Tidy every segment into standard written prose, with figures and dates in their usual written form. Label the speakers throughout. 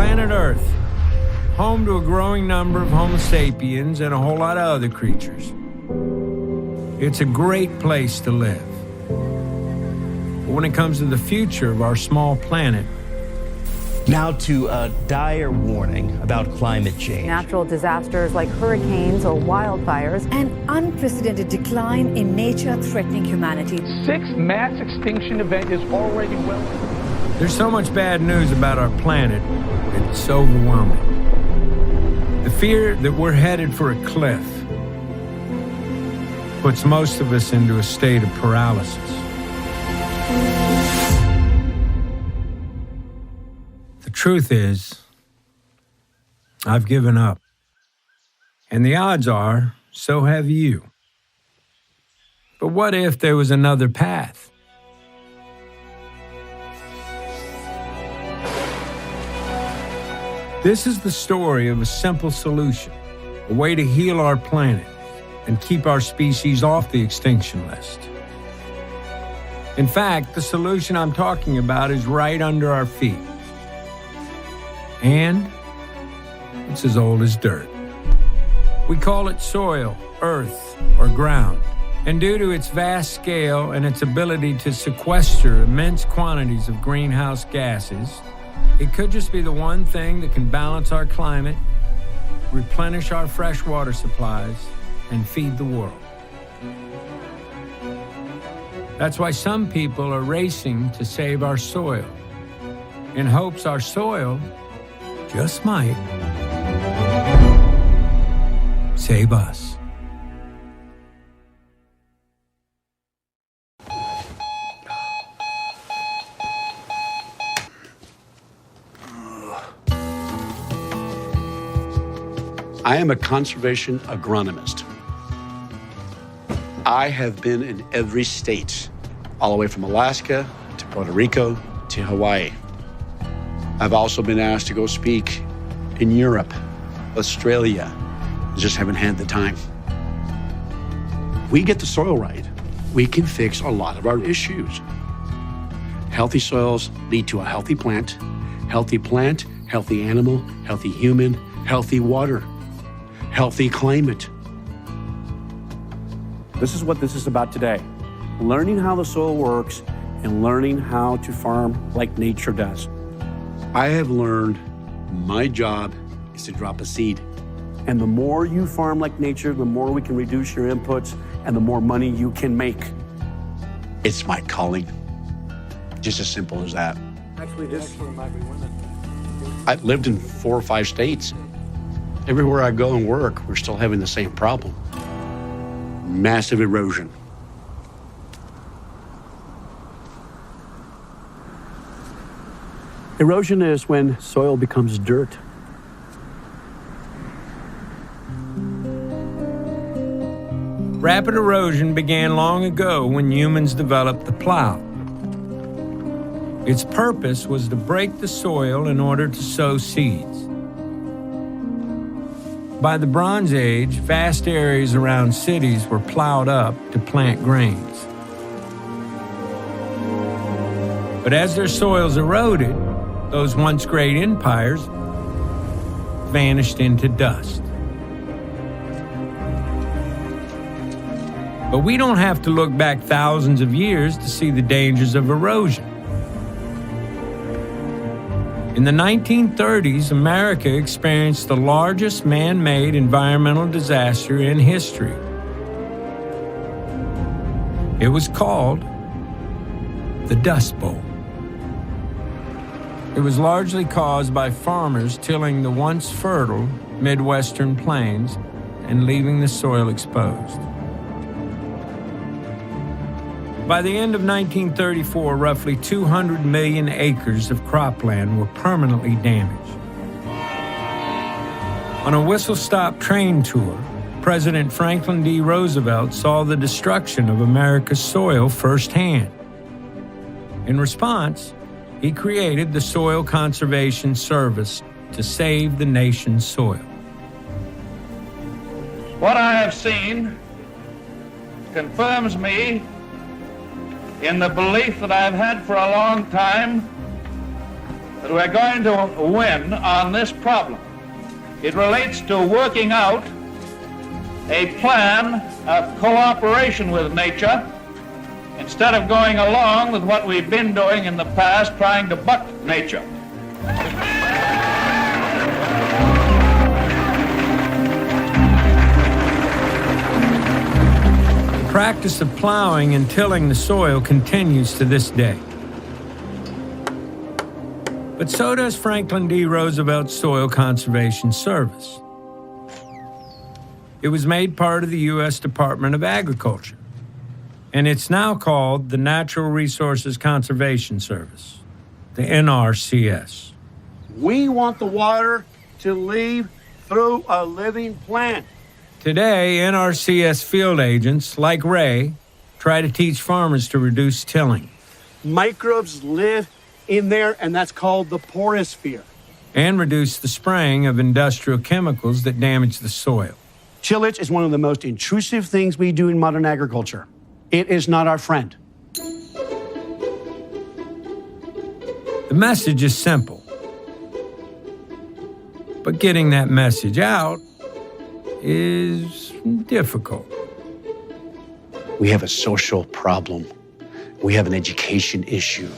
Speaker 1: Planet Earth, home to a growing number of Homo sapiens and a whole lot of other creatures. It's a great place to live. But when it comes to the future of our small planet,
Speaker 2: now to a dire warning about climate change.
Speaker 3: Natural disasters like hurricanes or wildfires.
Speaker 4: An unprecedented decline in nature threatening humanity.
Speaker 5: 6th mass extinction event is already well.
Speaker 1: There's so much bad news about our planet, it's overwhelming. The fear that we're headed for a cliff puts most of us into a state of paralysis. The truth is, I've given up. And the odds are, so have you. But what if there was another path? This is the story of a simple solution, a way to heal our planet and keep our species off the extinction list. In fact, the solution I'm talking about is right under our feet. And it's as old as dirt. We call it soil, earth, or ground. And due to its vast scale and its ability to sequester immense quantities of greenhouse gases, it could just be the one thing that can balance our climate, replenish our freshwater supplies, and feed the world. That's why some people are racing to save our soil, in hopes our soil just might save us.
Speaker 6: I am a conservation agronomist. I have been in every state, all the way from Alaska to Puerto Rico to Hawaii. I've also been asked to go speak in Europe, Australia. I just haven't had the time. We get the soil right, we can fix a lot of our issues. Healthy soils lead to a healthy plant, healthy animal, healthy human, healthy water, healthy climate.
Speaker 7: This is what this is about today. Learning how the soil works and learning how to farm like nature does.
Speaker 6: I have learned my job is to drop a seed.
Speaker 7: And the more you farm like nature, the more we can reduce your inputs and the more money you can make.
Speaker 6: It's my calling. Just as simple as that.
Speaker 7: Actually, this might be women.
Speaker 6: I've lived in 4 or 5 states. Everywhere I go and work, we're still having the same problem. Massive erosion.
Speaker 7: Erosion is when soil becomes dirt.
Speaker 1: Rapid erosion began long ago when humans developed the plow. Its purpose was to break the soil in order to sow seeds. By the Bronze Age, vast areas around cities were plowed up to plant grains. But as their soils eroded, those once great empires vanished into dust. But we don't have to look back thousands of years to see the dangers of erosion. In the 1930s, America experienced the largest man-made environmental disaster in history. It was called the Dust Bowl. It was largely caused by farmers tilling the once fertile Midwestern plains and leaving the soil exposed. By the end of 1934, roughly 200 million acres of cropland were permanently damaged. On a whistle-stop train tour, President Franklin D. Roosevelt saw the destruction of America's soil firsthand. In response, he created the Soil Conservation Service to save the nation's soil.
Speaker 5: What I have seen confirms me in the belief that I've had for a long time that we're going to win on this problem. It relates to working out a plan of cooperation with nature instead of going along with what we've been doing in the past, trying to buck nature.
Speaker 1: The practice of plowing and tilling the soil continues to this day. But so does Franklin D. Roosevelt's Soil Conservation Service. It was made part of the U.S. Department of Agriculture, and it's now called the Natural Resources Conservation Service, the NRCS.
Speaker 6: We want the water to leave through a living plant.
Speaker 1: Today, NRCS field agents, like Ray, try to teach farmers to reduce tilling.
Speaker 6: Microbes live in there, and that's called the porosphere.
Speaker 1: And reduce the spraying of industrial chemicals that damage the soil.
Speaker 6: Tillage is one of the most intrusive things we do in modern agriculture. It is not our friend.
Speaker 1: The message is simple. But getting that message out is difficult.
Speaker 6: We have a social problem. We have an education issue.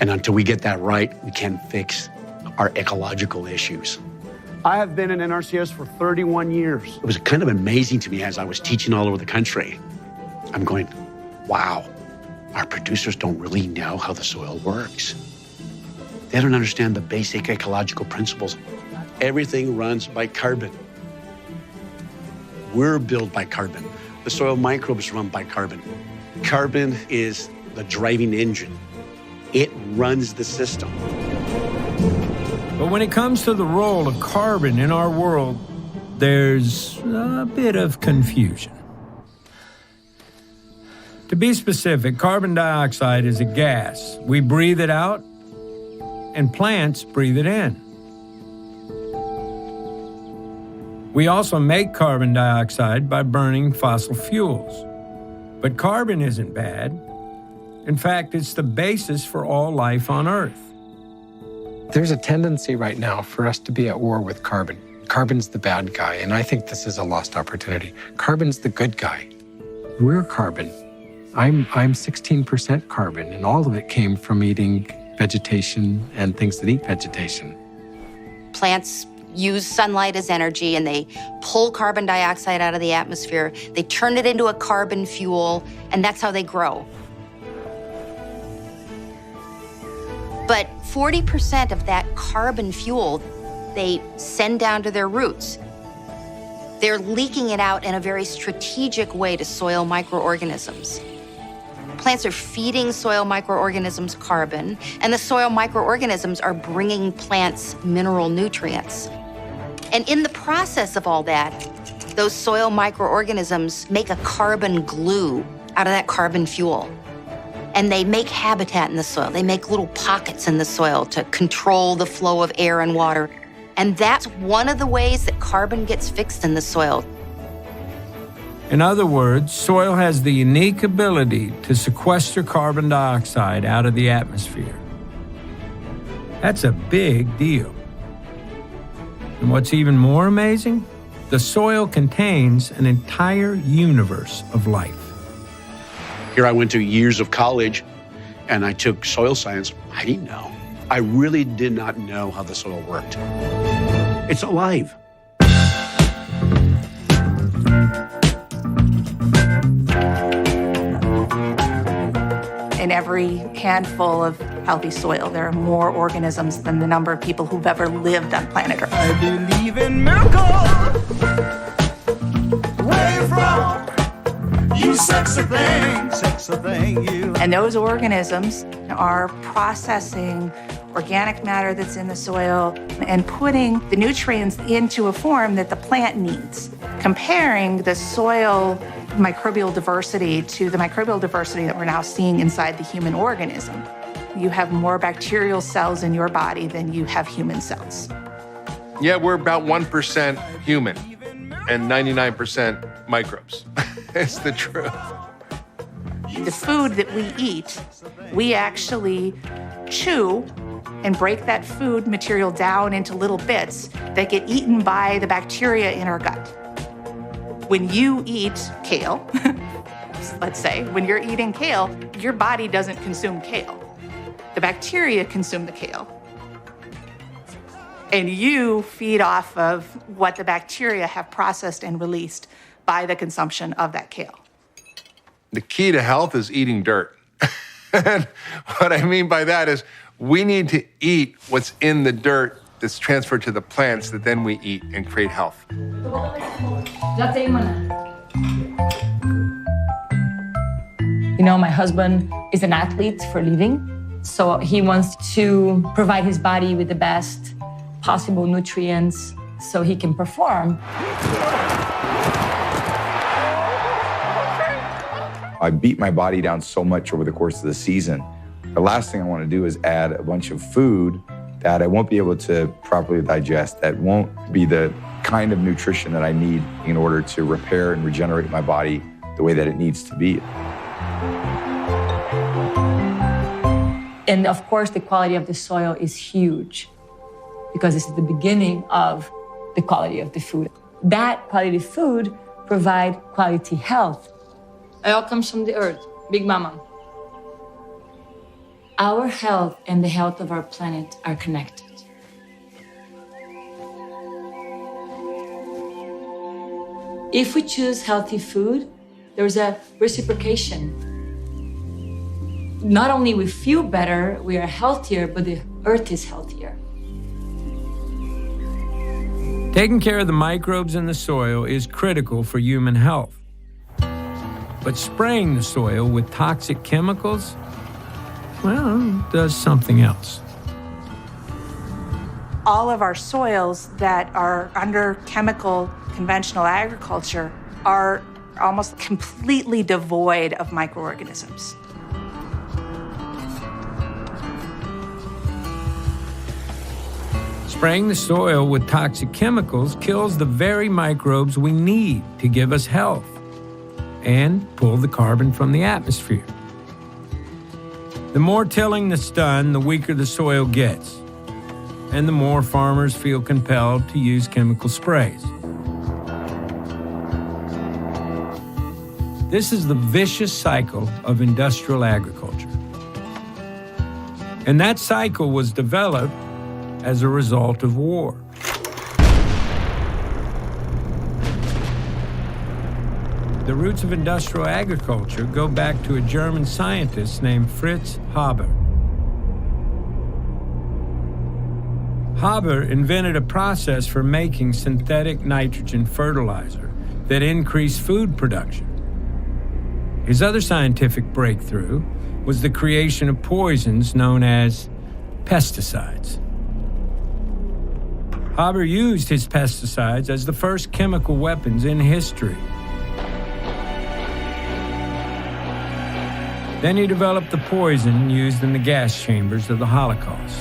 Speaker 6: And until we get that right, we can't fix our ecological issues. I have been in NRCS for 31 years. It was kind of amazing to me as I was teaching all over the country. I'm going, wow, our producers don't really know how the soil works. They don't understand the basic ecological principles. Everything runs by carbon. We're built by carbon. The soil microbes run by carbon. Carbon is the driving engine. It runs the system.
Speaker 1: But when it comes to the role of carbon in our world, there's a bit of confusion. To be specific, carbon dioxide is a gas. We breathe it out, and plants breathe it in. We also make carbon dioxide by burning fossil fuels. But carbon isn't bad. In fact, it's the basis for all life on Earth.
Speaker 8: There's a tendency right now for us to be at war with carbon. Carbon's the bad guy, and I think this is a lost opportunity. Carbon's the good guy. We're carbon. I'm 16% carbon, and all of it came from eating vegetation and things that eat vegetation.
Speaker 9: Plants use sunlight as energy, and they pull carbon dioxide out of the atmosphere. They turn it into a carbon fuel, and that's how they grow. But 40% of that carbon fuel, they send down to their roots. They're leaking it out in a very strategic way to soil microorganisms. Plants are feeding soil microorganisms carbon, and the soil microorganisms are bringing plants mineral nutrients. And in the process of all that, those soil microorganisms make a carbon glue out of that carbon fuel. And they make habitat in the soil. They make little pockets in the soil to control the flow of air and water. And that's one of the ways that carbon gets fixed in the soil.
Speaker 1: In other words, soil has the unique ability to sequester carbon dioxide out of the atmosphere. That's a big deal. And what's even more amazing? The soil contains an entire universe of life.
Speaker 6: Here I went to years of college, and I took soil science. I didn't know. I really did not know how the soil worked. It's alive.
Speaker 10: In every handful of healthy soil, there are more organisms than the number of people who've ever lived on planet Earth.
Speaker 11: I believe in miracles. Where you from? You sexy thing, you.
Speaker 10: And those organisms are processing organic matter that's in the soil and putting the nutrients into a form that the plant needs. Comparing the soil microbial diversity to the microbial diversity that we're now seeing inside the human organism. You have more bacterial cells in your body than you have human cells.
Speaker 12: Yeah, we're about 1% human and 99% microbes. It's the truth.
Speaker 10: The food that we eat, we actually chew and break that food material down into little bits that get eaten by the bacteria in our gut. When you eat kale, let's say, when you're eating kale, your body doesn't consume kale. The bacteria consume the kale. And you feed off of what the bacteria have processed and released by the consumption of that kale.
Speaker 12: The key to health is eating dirt. And what I mean by that is we need to eat what's in the dirt that's transferred to the plants that then we eat and create health.
Speaker 13: You know, my husband is an athlete for a living, so he wants to provide his body with the best possible nutrients so he can perform.
Speaker 14: I beat my body down so much over the course of the season. The last thing I want to do is add a bunch of food that I won't be able to properly digest, that won't be the kind of nutrition that I need in order to repair and regenerate my body the way that it needs to be.
Speaker 13: And of course, the quality of the soil is huge because it's the beginning of the quality of the food. That quality food provides quality health. It all comes from the earth, Big Mama. Our health and the health of our planet are connected. If we choose healthy food, there's a reciprocation. Not only we feel better, we are healthier, but the earth is healthier.
Speaker 1: Taking care of the microbes in the soil is critical for human health. But spraying the soil with toxic chemicals, well, does something else.
Speaker 10: All of our soils that are under chemical conventional agriculture are almost completely devoid of microorganisms.
Speaker 1: Spraying the soil with toxic chemicals kills the very microbes we need to give us health and pull the carbon from the atmosphere. The more tilling that's done, the weaker the soil gets, and the more farmers feel compelled to use chemical sprays. This is the vicious cycle of industrial agriculture. And that cycle was developed as a result of war. The roots of industrial agriculture go back to a German scientist named Fritz Haber. Haber invented a process for making synthetic nitrogen fertilizer that increased food production. His other scientific breakthrough was the creation of poisons known as pesticides. Haber used his pesticides as the first chemical weapons in history. Then he developed the poison used in the gas chambers of the Holocaust.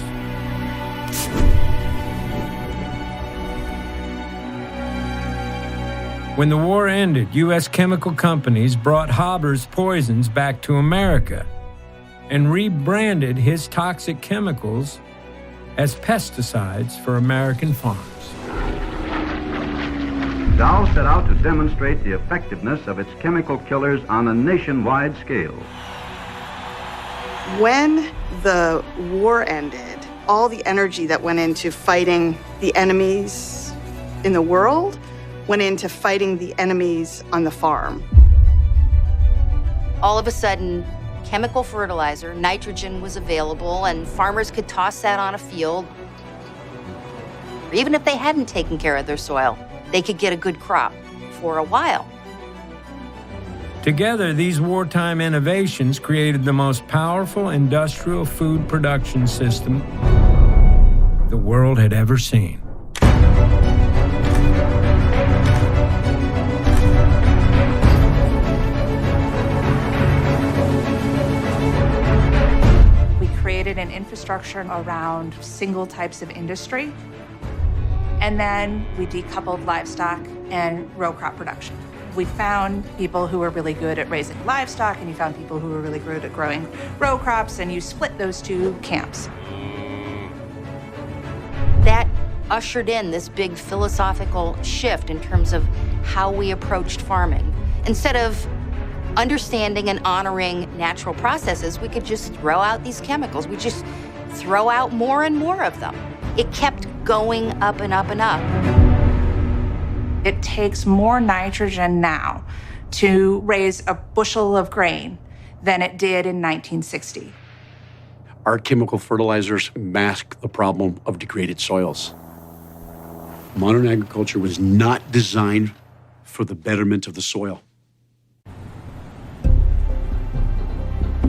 Speaker 1: When the war ended, U.S. chemical companies brought Haber's poisons back to America and rebranded his toxic chemicals as pesticides for American farms.
Speaker 15: Dow set out to demonstrate the effectiveness of its chemical killers on a nationwide scale.
Speaker 16: When the war ended, all the energy that went into fighting the enemies in the world went into fighting the enemies on the farm.
Speaker 9: All of a sudden, chemical fertilizer, nitrogen was available, and farmers could toss that on a field. Even if they hadn't taken care of their soil, they could get a good crop for a while.
Speaker 1: Together, these wartime innovations created the most powerful industrial food production system the world had ever seen.
Speaker 10: We created an infrastructure around single types of industry, and then we decoupled livestock and row crop production. We found people who were really good at raising livestock, and you found people who were really good at growing row crops, and you split those two camps.
Speaker 9: ushered in this big philosophical shift in terms of how we approached farming. Instead of understanding and honoring natural processes, we could just throw out these chemicals. We just throw out more and more of them. It kept going up and up and up.
Speaker 10: It takes more nitrogen now to raise a bushel of grain than it did in 1960.
Speaker 6: Our chemical fertilizers mask the problem of degraded soils. Modern agriculture was not designed for the betterment of the soil.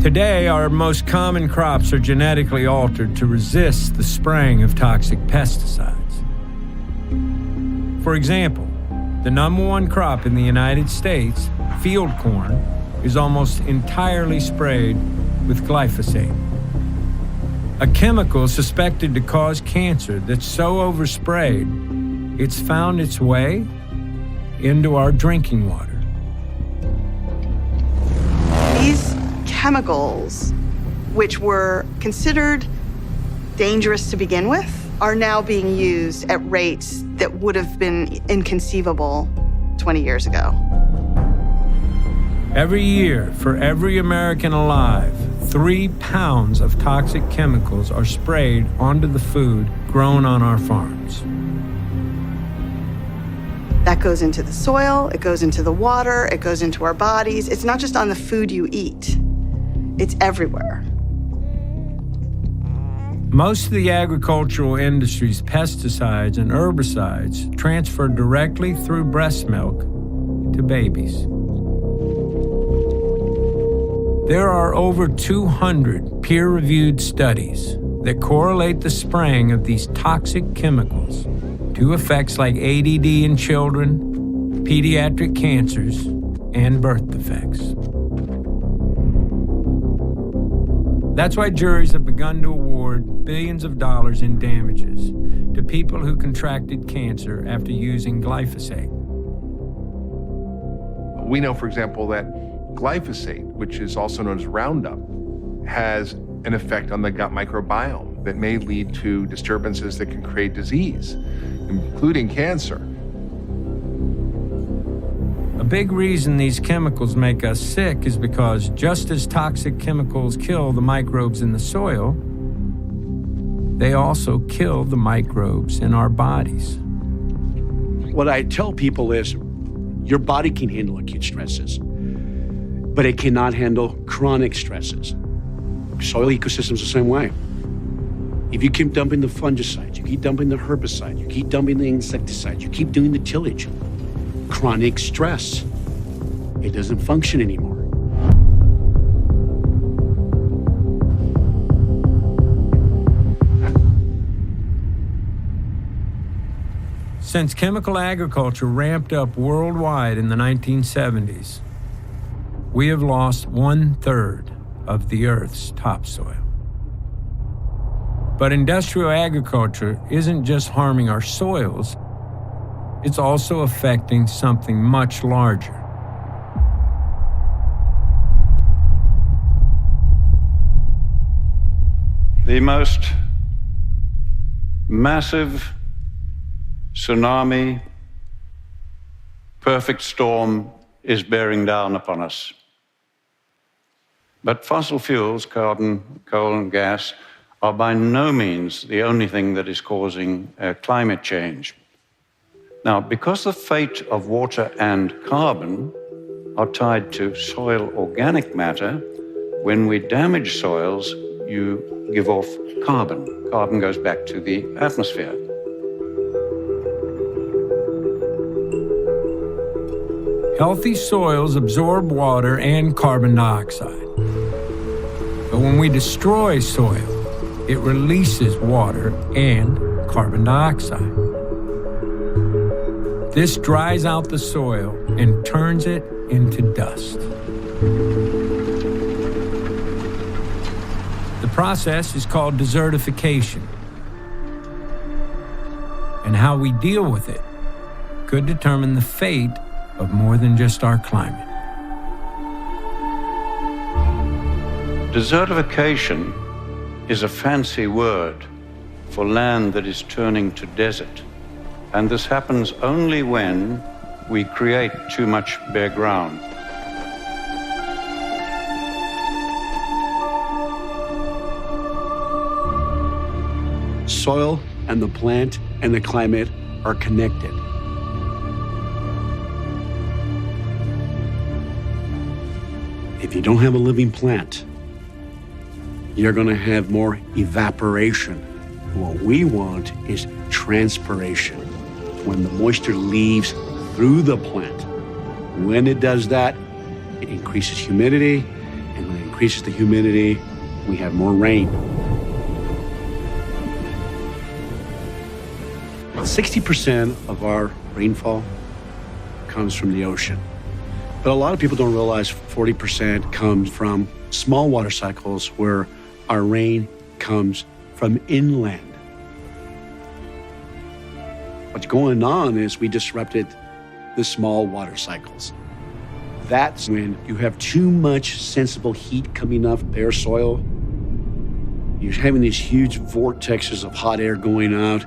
Speaker 1: Today, our most common crops are genetically altered to resist the spraying of toxic pesticides. For example, the #1 crop in the United States, field corn, is almost entirely sprayed with glyphosate, a chemical suspected to cause cancer that's so oversprayed, it's found its way into our drinking water.
Speaker 16: These chemicals, which were considered dangerous to begin with, are now being used at rates that would have been inconceivable 20 years ago.
Speaker 1: Every year, for every American alive, 3 pounds of toxic chemicals are sprayed onto the food grown on our farms.
Speaker 16: That goes into the soil, it goes into the water, it goes into our bodies. It's not just on the food you eat, it's everywhere.
Speaker 1: Most of the agricultural industry's pesticides and herbicides transfer directly through breast milk to babies. There are over 200 peer-reviewed studies that correlate the spraying of these toxic chemicals to effects like ADD in children, pediatric cancers, and birth defects. That's why juries have begun to award billions of dollars in damages to people who contracted cancer after using glyphosate.
Speaker 12: We know, for example, that glyphosate, which is also known as Roundup, has an effect on the gut microbiome that may lead to disturbances that can create disease, including cancer.
Speaker 1: A big reason these chemicals make us sick is because just as toxic chemicals kill the microbes in the soil, they also kill the microbes in our bodies.
Speaker 6: What I tell people is, your body can handle acute stresses, but it cannot handle chronic stresses. Soil ecosystems the same way. If you keep dumping the fungicides, you keep dumping the herbicides, you keep dumping the insecticides, you keep doing the tillage, chronic stress, it doesn't function anymore.
Speaker 1: Since chemical agriculture ramped up worldwide in the 1970s, we have lost 1/3 of the Earth's topsoil. But industrial agriculture isn't just harming our soils, it's also affecting something much larger.
Speaker 17: The most massive tsunami, perfect storm is bearing down upon us. But fossil fuels, carbon, coal, and gas, are by no means the only thing that is causing climate change. Now, because the fate of water and carbon are tied to soil organic matter, when we damage soils, you give off carbon. Carbon goes back to the atmosphere.
Speaker 1: Healthy soils absorb water and carbon dioxide. But when we destroy soil, it releases water and carbon dioxide. This dries out the soil and turns it into dust. The process is called desertification. And how we deal with it could determine the fate of more than just our climate.
Speaker 17: Desertification is a fancy word for land that is turning to desert. And this happens only when we create too much bare ground.
Speaker 6: Soil and the plant and the climate are connected. If you don't have a living plant, you're going to have more evaporation. What we want is transpiration. When the moisture leaves through the plant, when it does that, it increases humidity, and when it increases the humidity, we have more rain. 60% of our rainfall comes from the ocean. But a lot of people don't realize 40% comes from small water cycles where our rain comes from inland. What's going on is we disrupted the small water cycles. That's when you have too much sensible heat coming off bare soil. You're having these huge vortexes of hot air going out.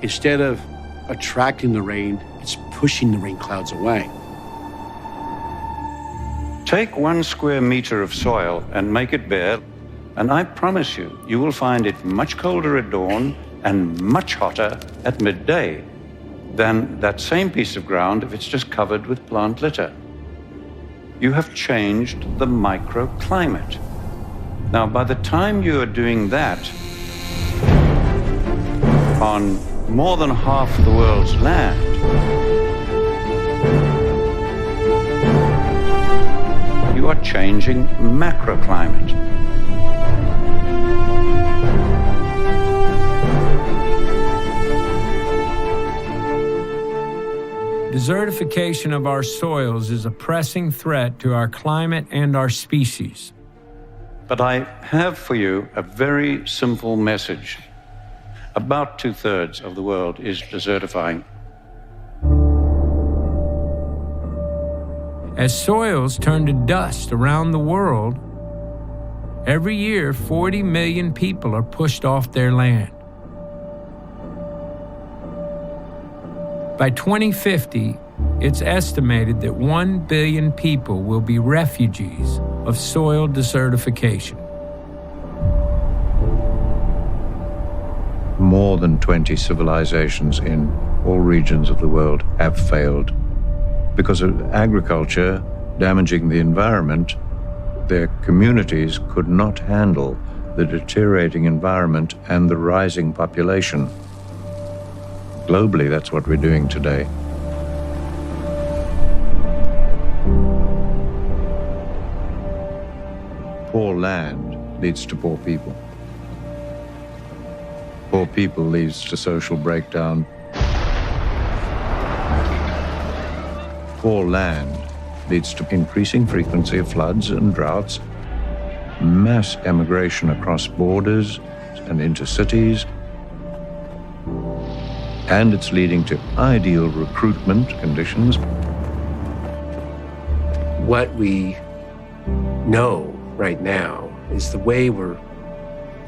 Speaker 6: Instead of attracting the rain, it's pushing the rain clouds away.
Speaker 17: Take 1 square meter of soil and make it bare, and I promise you, you will find it much colder at dawn and much hotter at midday than that same piece of ground if it's just covered with plant litter. You have changed the microclimate. Now, by the time you are doing that on more than half the world's land, you are changing macroclimate.
Speaker 1: Desertification of our soils is a pressing threat to our climate and our species.
Speaker 17: But I have for you a very simple message. About 2/3 of the world is desertifying.
Speaker 1: As soils turn to dust around the world, every year 40 million people are pushed off their land. By 2050, it's estimated that 1 billion people will be refugees of soil desertification.
Speaker 18: More than 20 civilizations in all regions of the world have failed. Because of agriculture damaging the environment, their communities could not handle the deteriorating environment and the rising population. Globally, that's what we're doing today. Poor land leads to poor people. Poor people leads to social breakdown. Poor land leads to increasing frequency of floods and droughts, mass emigration across borders and into cities, and it's leading to ideal recruitment conditions.
Speaker 19: What we know right now is the way we're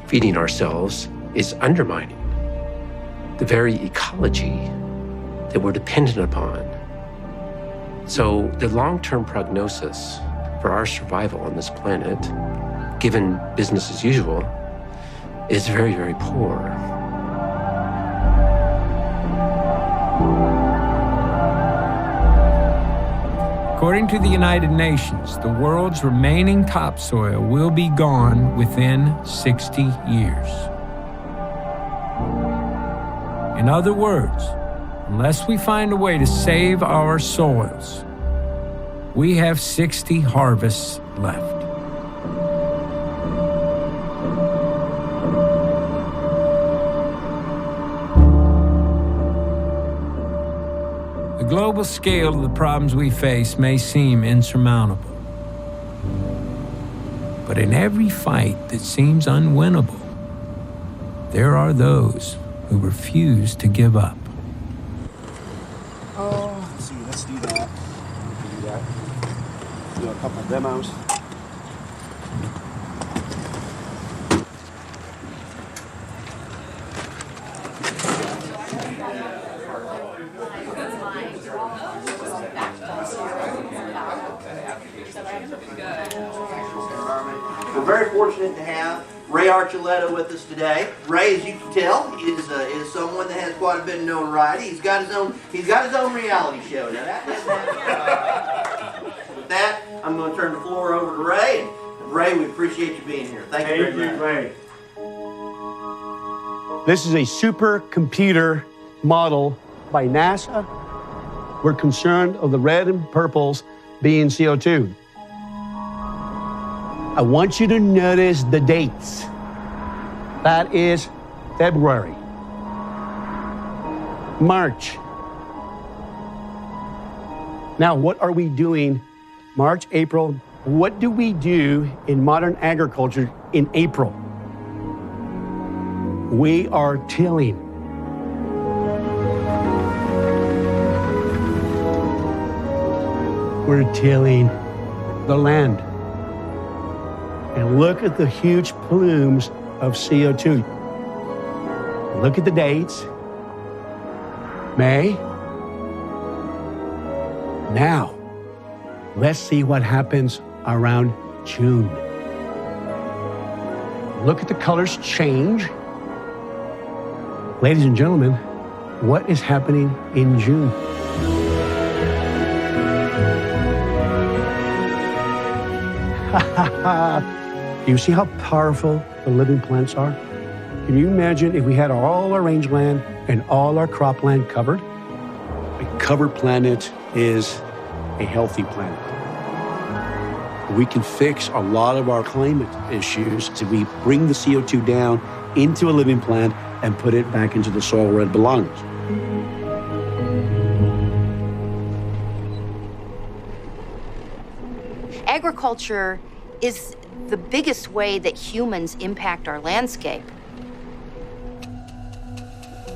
Speaker 19: feeding ourselves is undermining the very ecology that we're dependent upon. So the long-term prognosis for our survival on this planet, given business as usual, is very, very poor.
Speaker 1: According to the United Nations, the world's remaining topsoil will be gone within 60 years. In other words, unless we find a way to save our soils, we have 60 harvests left. The global scale of the problems we face may seem insurmountable. But in every fight that seems unwinnable, there are those who refuse to give up.
Speaker 7: Oh, let's see, let's do that. Do that. Do a couple of demos.
Speaker 20: we're very fortunate to have Ray Archuleta with us today. Ray, as you can tell, is someone that has quite a bit of notoriety. He's got his own reality show. Now that doesn't happen. With that, I'm going to turn the floor over to Ray. And Ray, we appreciate you being here. Thank you very much.
Speaker 21: Ray. This is a supercomputer model by NASA. We're concerned of the red and purples being CO2. I want you to notice the dates. That is February, March. Now, what are we doing March, April? What do we do in modern agriculture in April? We are tilling. We're tilling the land. And look at the huge plumes of CO2. Look at the dates. May. Now, let's see what happens around June. Look at the colors change. Ladies and gentlemen, what is happening in June? Do you see how powerful the living plants are? Can you imagine if we had all our rangeland and all our cropland covered?
Speaker 6: A covered planet is a healthy planet. We can fix a lot of our climate issues if we bring the CO2 down into a living plant and put it back into the soil where it belongs.
Speaker 9: Agriculture is the biggest way that humans impact our landscape.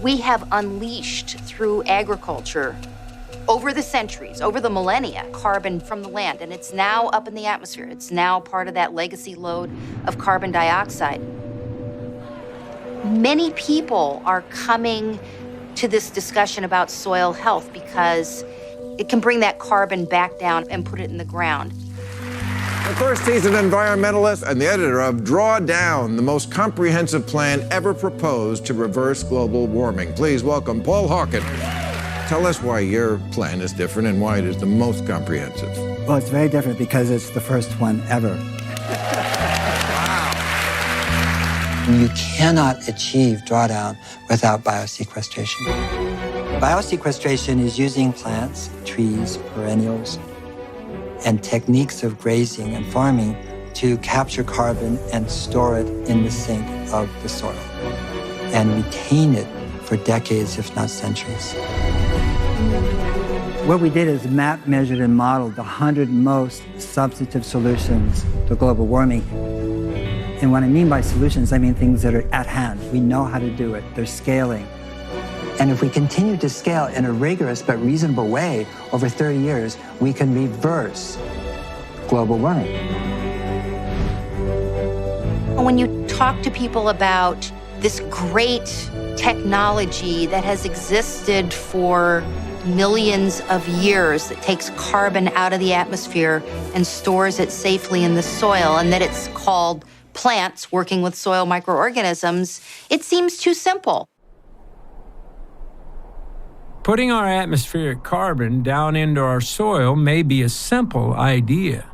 Speaker 9: We have unleashed through agriculture over the centuries, over the millennia, carbon from the land, and it's now up in the atmosphere. It's now part of that legacy load of carbon dioxide. Many people are coming to this discussion about soil health because it can bring that carbon back down and put it in the ground.
Speaker 22: The first seasoned environmentalist and the editor of Draw Down, the most comprehensive plan ever proposed to reverse global warming. Please welcome Paul Hawken. Tell us why your plan is different and why it is the most comprehensive.
Speaker 23: Well, it's very different because it's the first one ever.
Speaker 24: You cannot achieve drawdown without biosequestration. Biosequestration is using plants, trees, perennials, and techniques of grazing and farming to capture carbon and store it in the sink of the soil and retain it for decades, if not centuries.
Speaker 23: What we did is map, measured, and modeled the 100 most substantive solutions to global warming. And what I mean by solutions, I mean things that are at hand. We know how to do it. They're scaling.
Speaker 24: And if we continue to scale in a rigorous but reasonable way over 30 years, we can reverse global warming.
Speaker 9: When you talk to people about this great technology that has existed for millions of years that takes carbon out of the atmosphere and stores it safely in the soil, and that it's called plants working with soil microorganisms, it seems too simple.
Speaker 1: Putting our atmospheric carbon down into our soil may be a simple idea,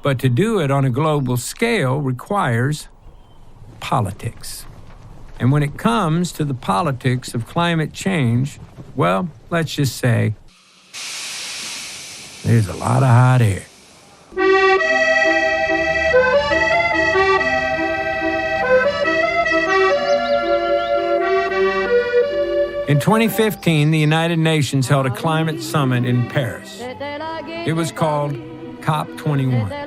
Speaker 1: but to do it on a global scale requires politics. And when it comes to the politics of climate change, well, let's just say there's a lot of hot air. In 2015, the United Nations held a climate summit in Paris. It was called COP21.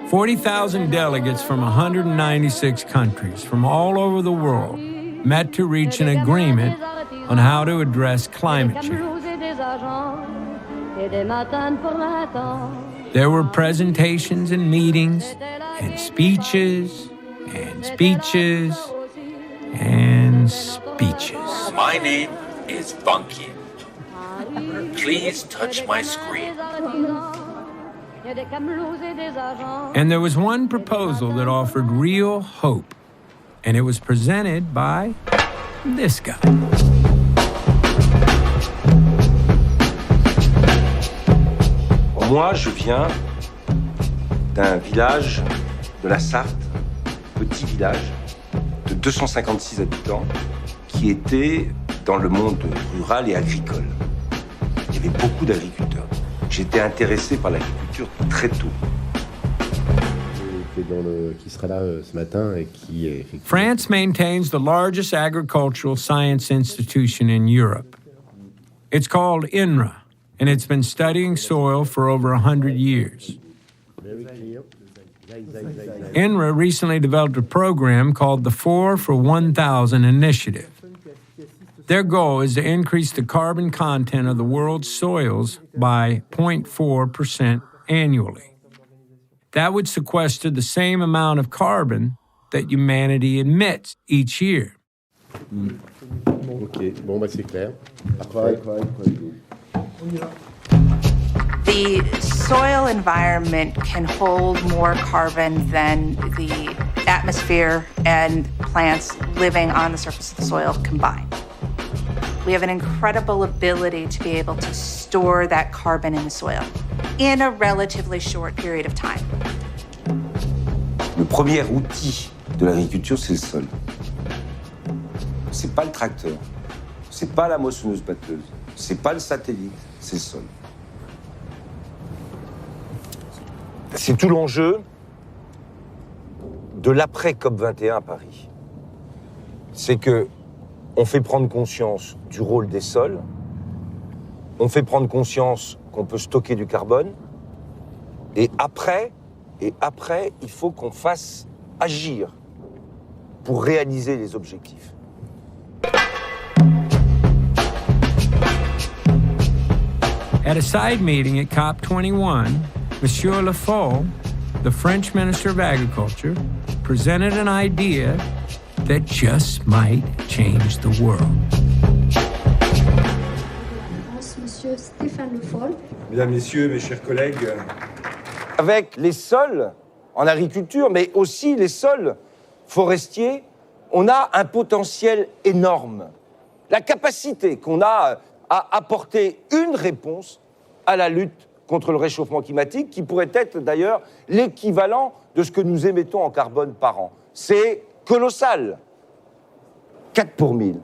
Speaker 1: 40,000 delegates from 196 countries from all over the world met to reach an agreement on how to address climate change. There were presentations and meetings and speeches and speeches and speeches.
Speaker 25: My name is Bunky. Please touch my screen.
Speaker 1: And there was one proposal that offered real hope, and it was presented by this guy.
Speaker 2: Moi, je viens d'un village de la Sarthe, petit village de 256 habitants, qui était dans le monde rural et agricole. Il y avait beaucoup d'agriculteurs. J'étais intéressé par l'agriculture très tôt.
Speaker 3: Qui sera là ce matin et qui est
Speaker 1: France maintains the largest agricultural science institution in Europe. It's called INRA, and it's been studying soil for over 100 years. INRA recently developed a program called the 4 for 1,000 Initiative. Their goal is to increase the carbon content of the world's soils by 0.4% annually. That would sequester the same amount of carbon that humanity emits each year.
Speaker 3: Ok, bon, bah c'est clair. Après.
Speaker 10: The soil environment can hold more carbon than the atmosphere and plants living on the surface of the soil combined. We have an incredible ability to be able to store that carbon in the soil in a relatively short period of time.
Speaker 2: Le premier outil de l'agriculture, c'est le sol. C'est pas le tracteur, c'est pas la moissonneuse-batteuse, c'est pas le satellite, c'est le sol. C'est tout l'enjeu de l'après COP21 à Paris. C'est que on fait prendre conscience du rôle des sols, on fait prendre conscience qu'on peut stocker du carbone, et après, il faut qu'on fasse agir pour réaliser les objectifs.
Speaker 1: At a side meeting at COP21, Monsieur Le Foll, the French Minister of Agriculture, presented an idea that just might change the world.
Speaker 4: Monsieur Stéphane Le Foll.
Speaker 2: Mesdames, Messieurs, mes chers collègues, avec les sols en agriculture, mais aussi les sols forestiers, on a un potentiel énorme. La capacité qu'on a à apporter une réponse à la lutte contre le réchauffement climatique, qui pourrait être d'ailleurs l'équivalent de ce que nous émettons en carbone par an. C'est colossal. 4 pour 1000.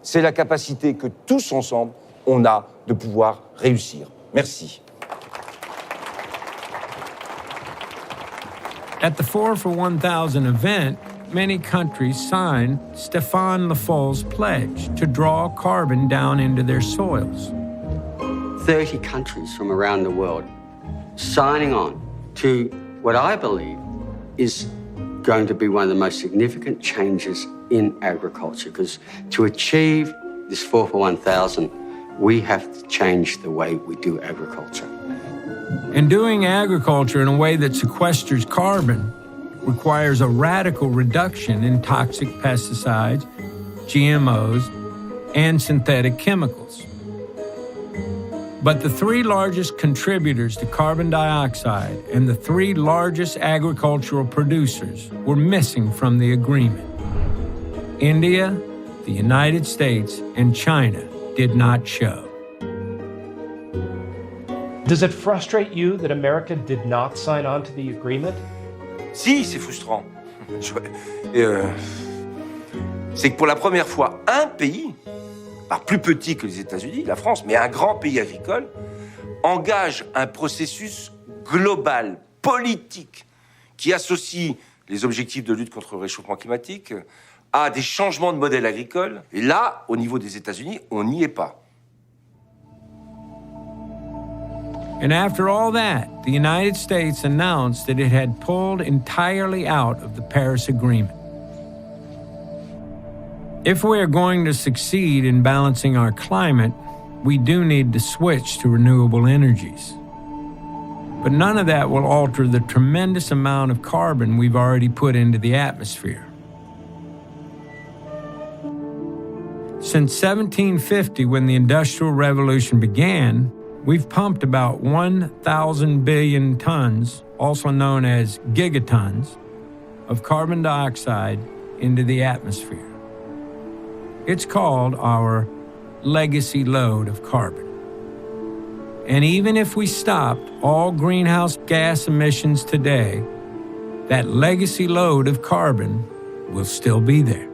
Speaker 2: C'est la capacité que tous ensemble, on a de pouvoir réussir. Merci.
Speaker 1: At the 4 for 1,000 event, many countries signed Stéphane Le Foll's pledge to draw carbon down into their soils.
Speaker 5: 30 countries from around the world signing on to what I believe is going to be one of the most significant changes in agriculture, because to achieve this 4 for 1,000, we have to change the way we do agriculture.
Speaker 1: And doing agriculture in a way that sequesters carbon requires a radical reduction in toxic pesticides, GMOs, and synthetic chemicals. But the 3 largest contributors to carbon dioxide and the 3 largest agricultural producers were missing from the agreement. India, the United States, and China did not show.
Speaker 8: Does it frustrate you that America did not sign on to the agreement?
Speaker 2: Si, c'est frustrant. C'est que pour la première fois, un pays, plus petit que les États-Unis, la France, mais un grand pays agricole, engage un processus global, politique, qui associe les objectifs de lutte contre le réchauffement climatique à des changements de modèle agricole. Et là, au niveau des États-Unis, on n'y est pas.
Speaker 1: And after all that, the United States announced that it had pulled entirely out of the Paris Agreement. If we are going to succeed in balancing our climate, we do need to switch to renewable energies. But none of that will alter the tremendous amount of carbon we've already put into the atmosphere. Since 1750, when the Industrial Revolution began, we've pumped about 1,000 billion tons, also known as gigatons, of carbon dioxide into the atmosphere. It's called our legacy load of carbon. And even if we stopped all greenhouse gas emissions today, that legacy load of carbon will still be there.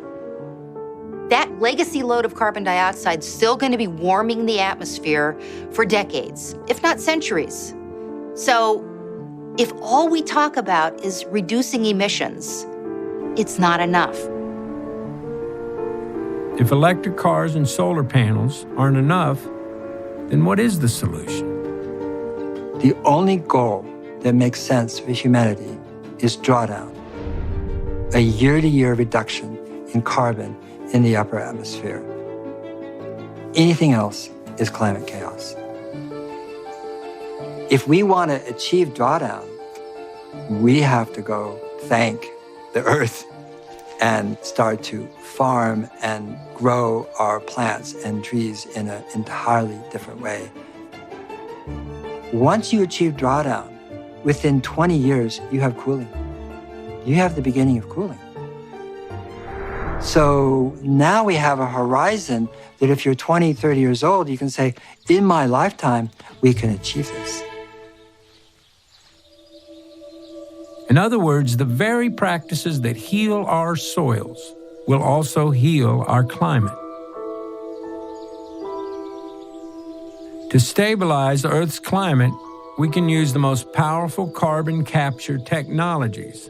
Speaker 9: That legacy load of carbon dioxide is still going to be warming the atmosphere for decades, if not centuries. So if all we talk about is reducing emissions, it's not enough.
Speaker 1: If electric cars and solar panels aren't enough, then what is the solution?
Speaker 23: The only goal that makes sense for humanity is drawdown, a year-to-year reduction in carbon in the upper atmosphere. Anything else is climate chaos. If we want to achieve drawdown, we have to go thank the earth and start to farm and grow our plants and trees in an entirely different way. Once you achieve drawdown, within 20 years, you have cooling. You have the beginning of cooling. So now we have a horizon that if you're 20, 30 years old, you can say, in my lifetime, we can achieve this.
Speaker 1: In other words, the very practices that heal our soils will also heal our climate. To stabilize Earth's climate, we can use the most powerful carbon capture technologies.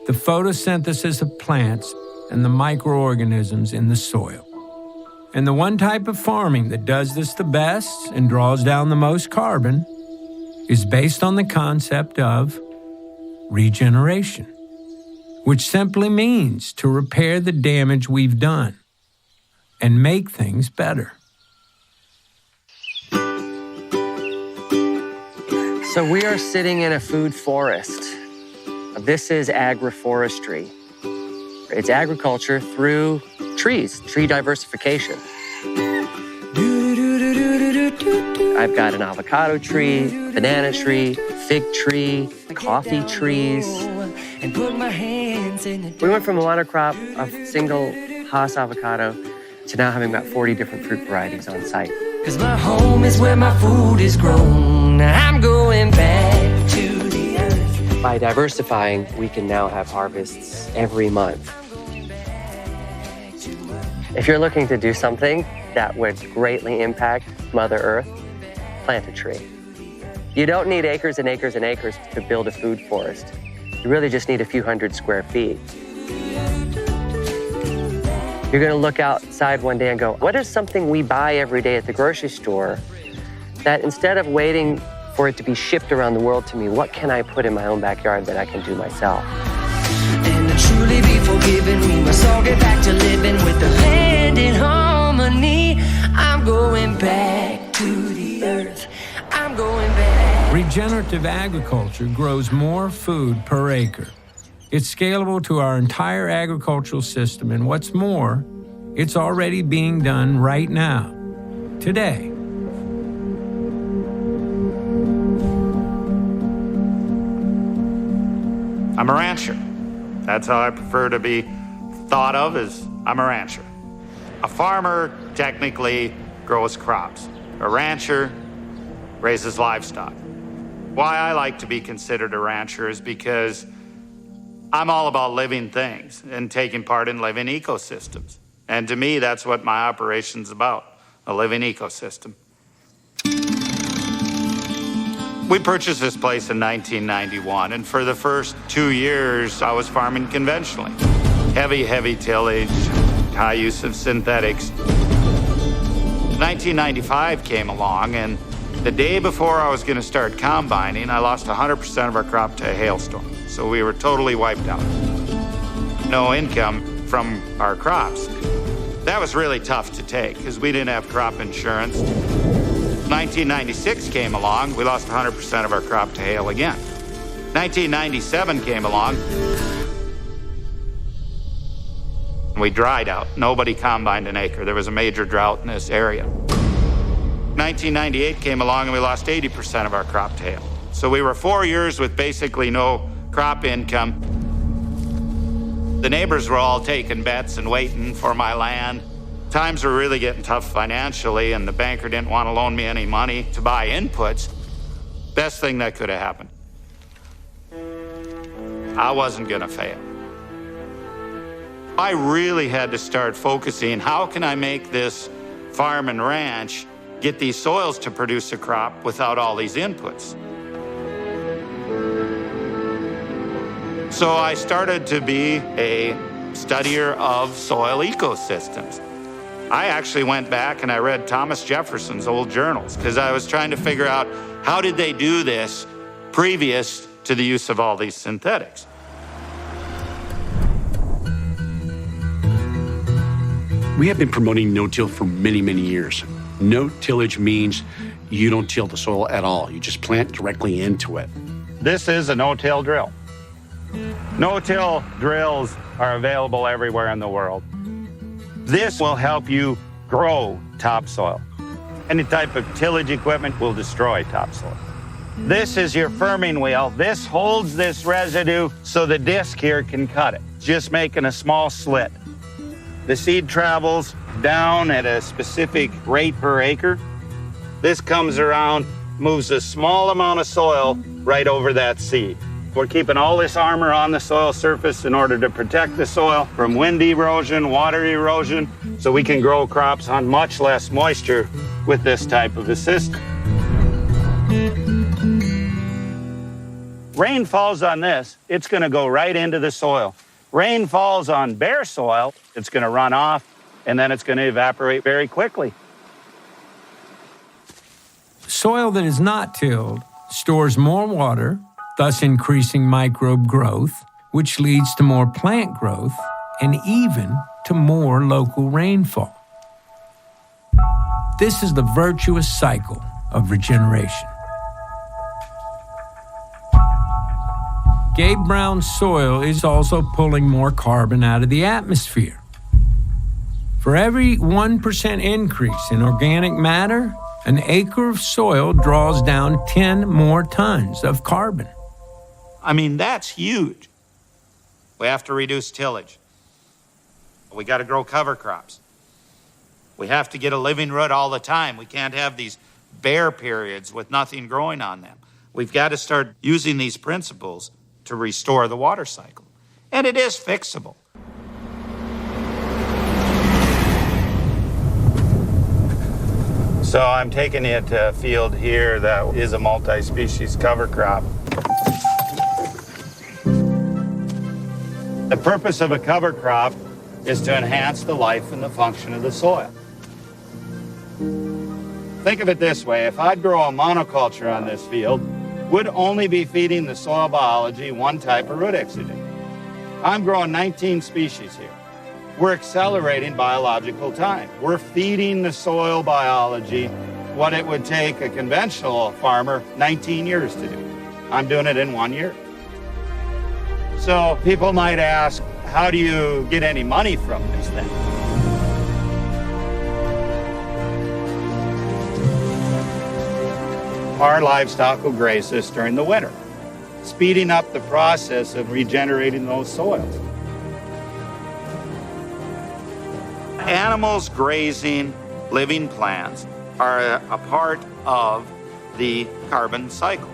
Speaker 1: The photosynthesis of plants and the microorganisms in the soil. And the one type of farming that does this the best and draws down the most carbon is based on the concept of regeneration, which simply means to repair the damage we've done and make things better.
Speaker 11: So we are sitting in a food forest. This is agroforestry. It's agriculture through trees, tree diversification. I've got an avocado tree, banana tree, fig tree, coffee trees. We went from a monocrop of single Haas avocado to now having about 40 different fruit varieties on site.
Speaker 13: 'Cause my home is where my food is grown. I'm going back to the earth.
Speaker 11: By diversifying, we can now have harvests every month. If you're looking to do something that would greatly impact Mother Earth, plant a tree. You don't need acres and acres and acres to build a food forest. You really just need a few hundred square feet. You're going to look outside one day and go, what is something we buy every day at the grocery store that instead of waiting for it to be shipped around the world to me, what can I put in my own backyard that I can do myself?
Speaker 13: And to truly be forgiven, we must all get back to living with the land in harmony. I'm going back to the earth. I'm going back.
Speaker 1: Regenerative agriculture grows more food per acre. It's scalable to our entire agricultural system, and what's more, it's already being done right now, today.
Speaker 14: I'm a rancher. That's how I prefer to be thought of, as I'm a rancher. A farmer technically grows crops. A rancher raises livestock. Why I like to be considered a rancher is because I'm all about living things and taking part in living ecosystems. And to me, that's what my operation's about, a living ecosystem. We purchased this place in 1991, and for the first 2 years, I was farming conventionally. Heavy tillage, high use of synthetics. 1995 came along, and the day before I was gonna start combining, I lost 100% of our crop to a hailstorm. So we were totally wiped out. No income from our crops. That was really tough to take because we didn't have crop insurance. 1996 came along, we lost 100% of our crop to hail again. 1997 came along, we dried out. Nobody combined an acre. There was a major drought in this area. 1998 came along and we lost 80% of our crop tail. So we were 4 years with basically no crop income. The neighbors were all taking bets and waiting for my land. Times were really getting tough financially, and the banker didn't want to loan me any money to buy inputs. Best thing that could have happened. I wasn't gonna fail. I really had to start focusing, how can I make this farm and ranch get these soils to produce a crop without all these inputs? So I started to be a studier of soil ecosystems. I actually went back and I read Thomas Jefferson's old journals because I was trying to figure out how did they do this previous to the use of all these synthetics.
Speaker 6: We have been promoting no-till for many, many years. No-tillage means you don't till the soil at all. You just plant directly into it.
Speaker 14: This is a no-till drill. No-till drills are available everywhere in the world. This will help you grow topsoil. Any type of tillage equipment will destroy topsoil. This is your firming wheel. This holds this residue so the disc here can cut it, just making a small slit. The seed travels down at a specific rate per acre. This comes around, moves a small amount of soil right over that seed. We're keeping all this armor on the soil surface in order to protect the soil from wind erosion, water erosion, so we can grow crops on much less moisture with this type of a system. Rain falls on this, it's gonna go right into the soil. Rain falls on bare soil, it's gonna run off, and then it's gonna evaporate very quickly.
Speaker 1: Soil that is not tilled stores more water, thus increasing microbe growth, which leads to more plant growth and even to more local rainfall. This is the virtuous cycle of regeneration. Gabe Brown's soil is also pulling more carbon out of the atmosphere. For every 1% increase in organic matter, an acre of soil draws down 10 more tons of carbon.
Speaker 14: I mean, that's huge. We have to reduce tillage. We got to grow cover crops. We have to get a living root all the time. We can't have these bare periods with nothing growing on them. We've got to start using these principles to restore the water cycle. And it is fixable. So I'm taking it to a field here that is a multi-species cover crop. The purpose of a cover crop is to enhance the life and the function of the soil. Think of it this way, if I'd grow a monoculture on this field, would only be feeding the soil biology one type of root exudate. I'm growing 19 species here. We're accelerating biological time. We're feeding the soil biology what it would take a conventional farmer 19 years to do. I'm doing it in 1 year. So people might ask, how do you get any money from this thing? Our livestock will graze this during the winter, speeding up the process of regenerating those soils. Animals grazing living plants are a part of the carbon cycle.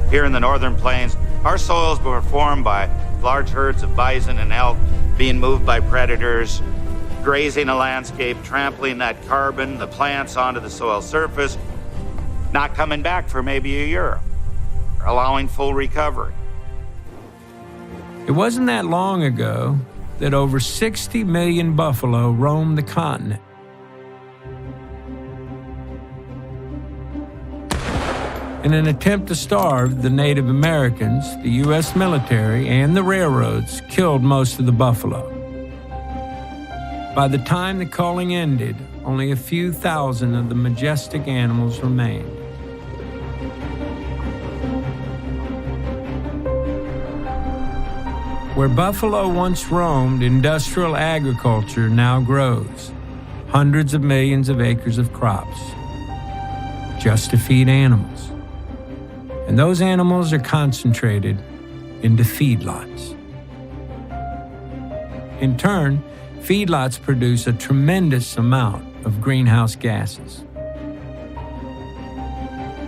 Speaker 14: Here in the northern plains, our soils were formed by large herds of bison and elk being moved by predators, grazing a landscape, trampling that carbon, the plants onto the soil surface, not coming back for maybe a year, allowing full recovery.
Speaker 1: It wasn't that long ago that over 60 million buffalo roamed the continent. In an attempt to starve the Native Americans, the U.S. military and the railroads killed most of the buffalo. By the time the culling ended, only a few thousand of the majestic animals remained. Where buffalo once roamed, industrial agriculture now grows. Hundreds of millions of acres of crops just to feed animals. And those animals are concentrated into feedlots. In turn, feedlots produce a tremendous amount of greenhouse gases.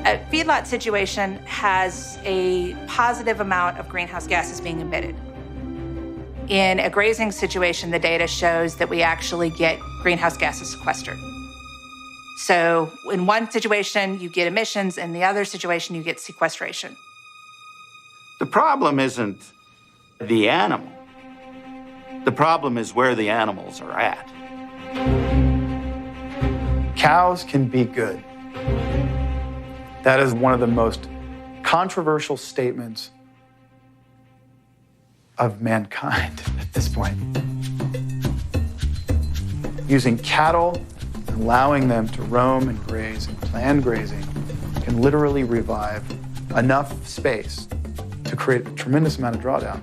Speaker 10: A feedlot situation has a positive amount of greenhouse gases being emitted. In a grazing situation, the data shows that we actually get greenhouse gases sequestered. So in one situation, you get emissions, in the other situation, you get sequestration.
Speaker 14: The problem isn't the animal. The problem is where the animals are at.
Speaker 12: Cows can be good. That is one of the most controversial statements of mankind at this point. Using cattle, allowing them to roam and graze and planned grazing can literally revive enough space to create a tremendous amount of drawdown.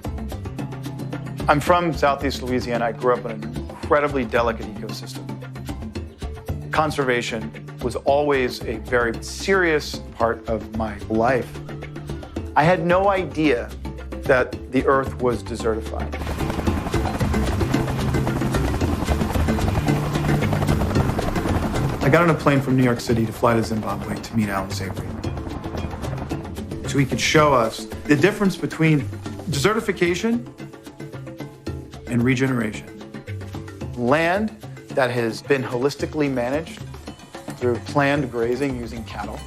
Speaker 12: I'm from Southeast Louisiana. I grew up in an incredibly delicate ecosystem. Conservation was always a very serious part of my life. I had no idea that the earth was desertified. I got on a plane from New York City to fly to Zimbabwe to meet Alan Savory. So he could show us the difference between desertification and regeneration. Land that has been holistically managed through planned grazing using cattle,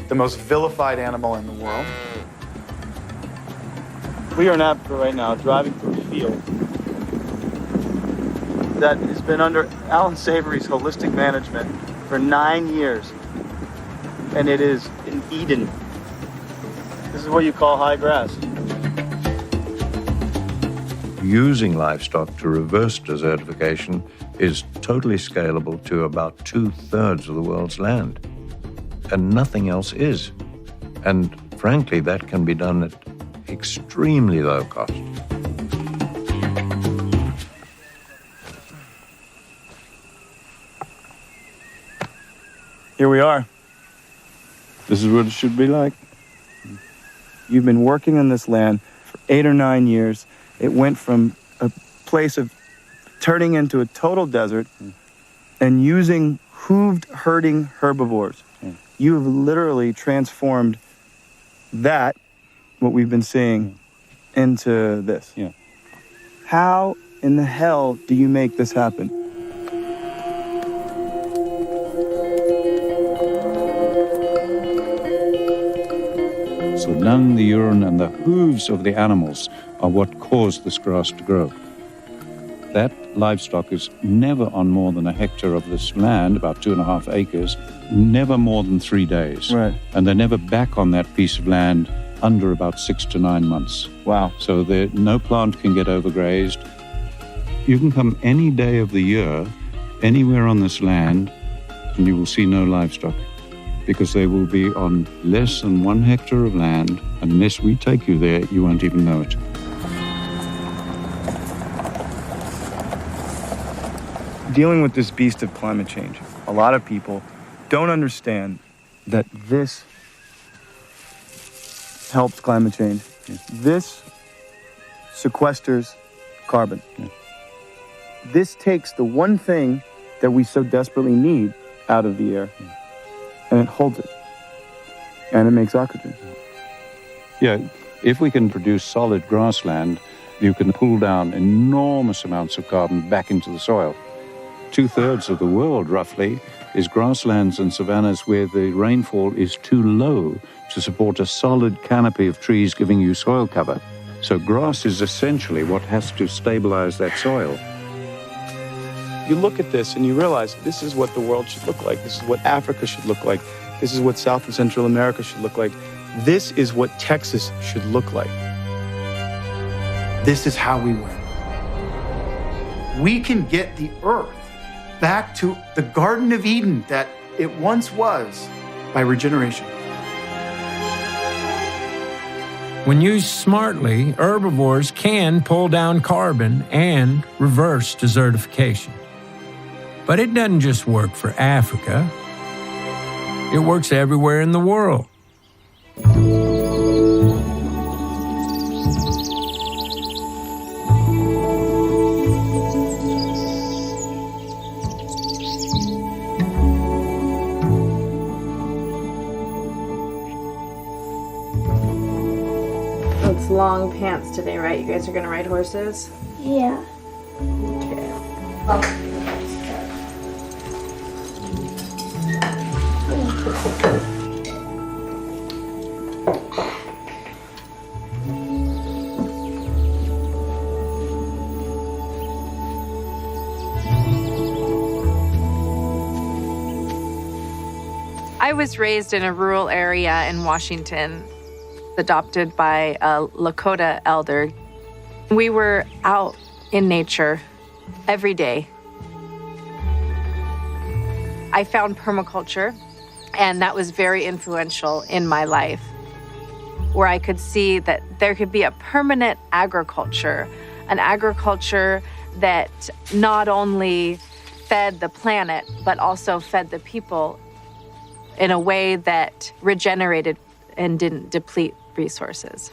Speaker 12: the most vilified animal in the world. We are in Africa right now, driving through a field that has been under Alan Savory's holistic management for 9 years. And it is in Eden. This is what you call high grass.
Speaker 15: Using livestock to reverse desertification is totally scalable to about 2/3 of the world's land. And nothing else is. And frankly, that can be done at extremely low cost.
Speaker 12: Here we are. This is what it should be like. You've been working on this land for 8 or 9 years. It went from a place of turning into a total desert and using hooved, herding herbivores. You have literally transformed that, what we've been seeing, into this. How in the hell do you make this happen?
Speaker 16: So dung, the urine, and the hooves of the animals are what caused this grass to grow. That livestock is never on more than a hectare of this land, about 2.5 acres, never more than 3 days.
Speaker 12: Right.
Speaker 16: And they're never back on that piece of land under about 6 to 9 months.
Speaker 12: Wow.
Speaker 16: So no plant can get overgrazed. You can come any day of the year, anywhere on this land, and you will see no livestock, because they will be on less than 1 hectare of land. Unless we take you there, you won't even know it.
Speaker 12: Dealing with this beast of climate change, a lot of people don't understand that this helps climate change. This sequesters carbon. This takes the one thing that we so desperately need out of the air, and it holds it, and it makes oxygen.
Speaker 16: Yeah, if we can produce solid grassland, you can pull down enormous amounts of carbon back into the soil. 2/3 of the world, roughly, is grasslands and savannas where the rainfall is too low to support a solid canopy of trees giving you soil cover. So grass is essentially what has to stabilize that soil.
Speaker 12: You look at this and you realize this is what the world should look like. This is what Africa should look like. This is what South and Central America should look like. This is what Texas should look like. This is how we win. We can get the earth back to the Garden of Eden that it once was by regeneration.
Speaker 1: When used smartly, herbivores can pull down carbon and reverse desertification. But it doesn't just work for Africa. It works everywhere in the world.
Speaker 7: It's long pants today, right? You guys are gonna ride horses?
Speaker 4: Yeah.
Speaker 7: Okay.
Speaker 17: I was raised in a rural area in Washington, adopted by a Lakota elder. We were out in nature every day. I found permaculture, and that was very influential in my life, where I could see that there could be a permanent agriculture, an agriculture that not only fed the planet, but also fed the people in a way that regenerated and didn't deplete resources.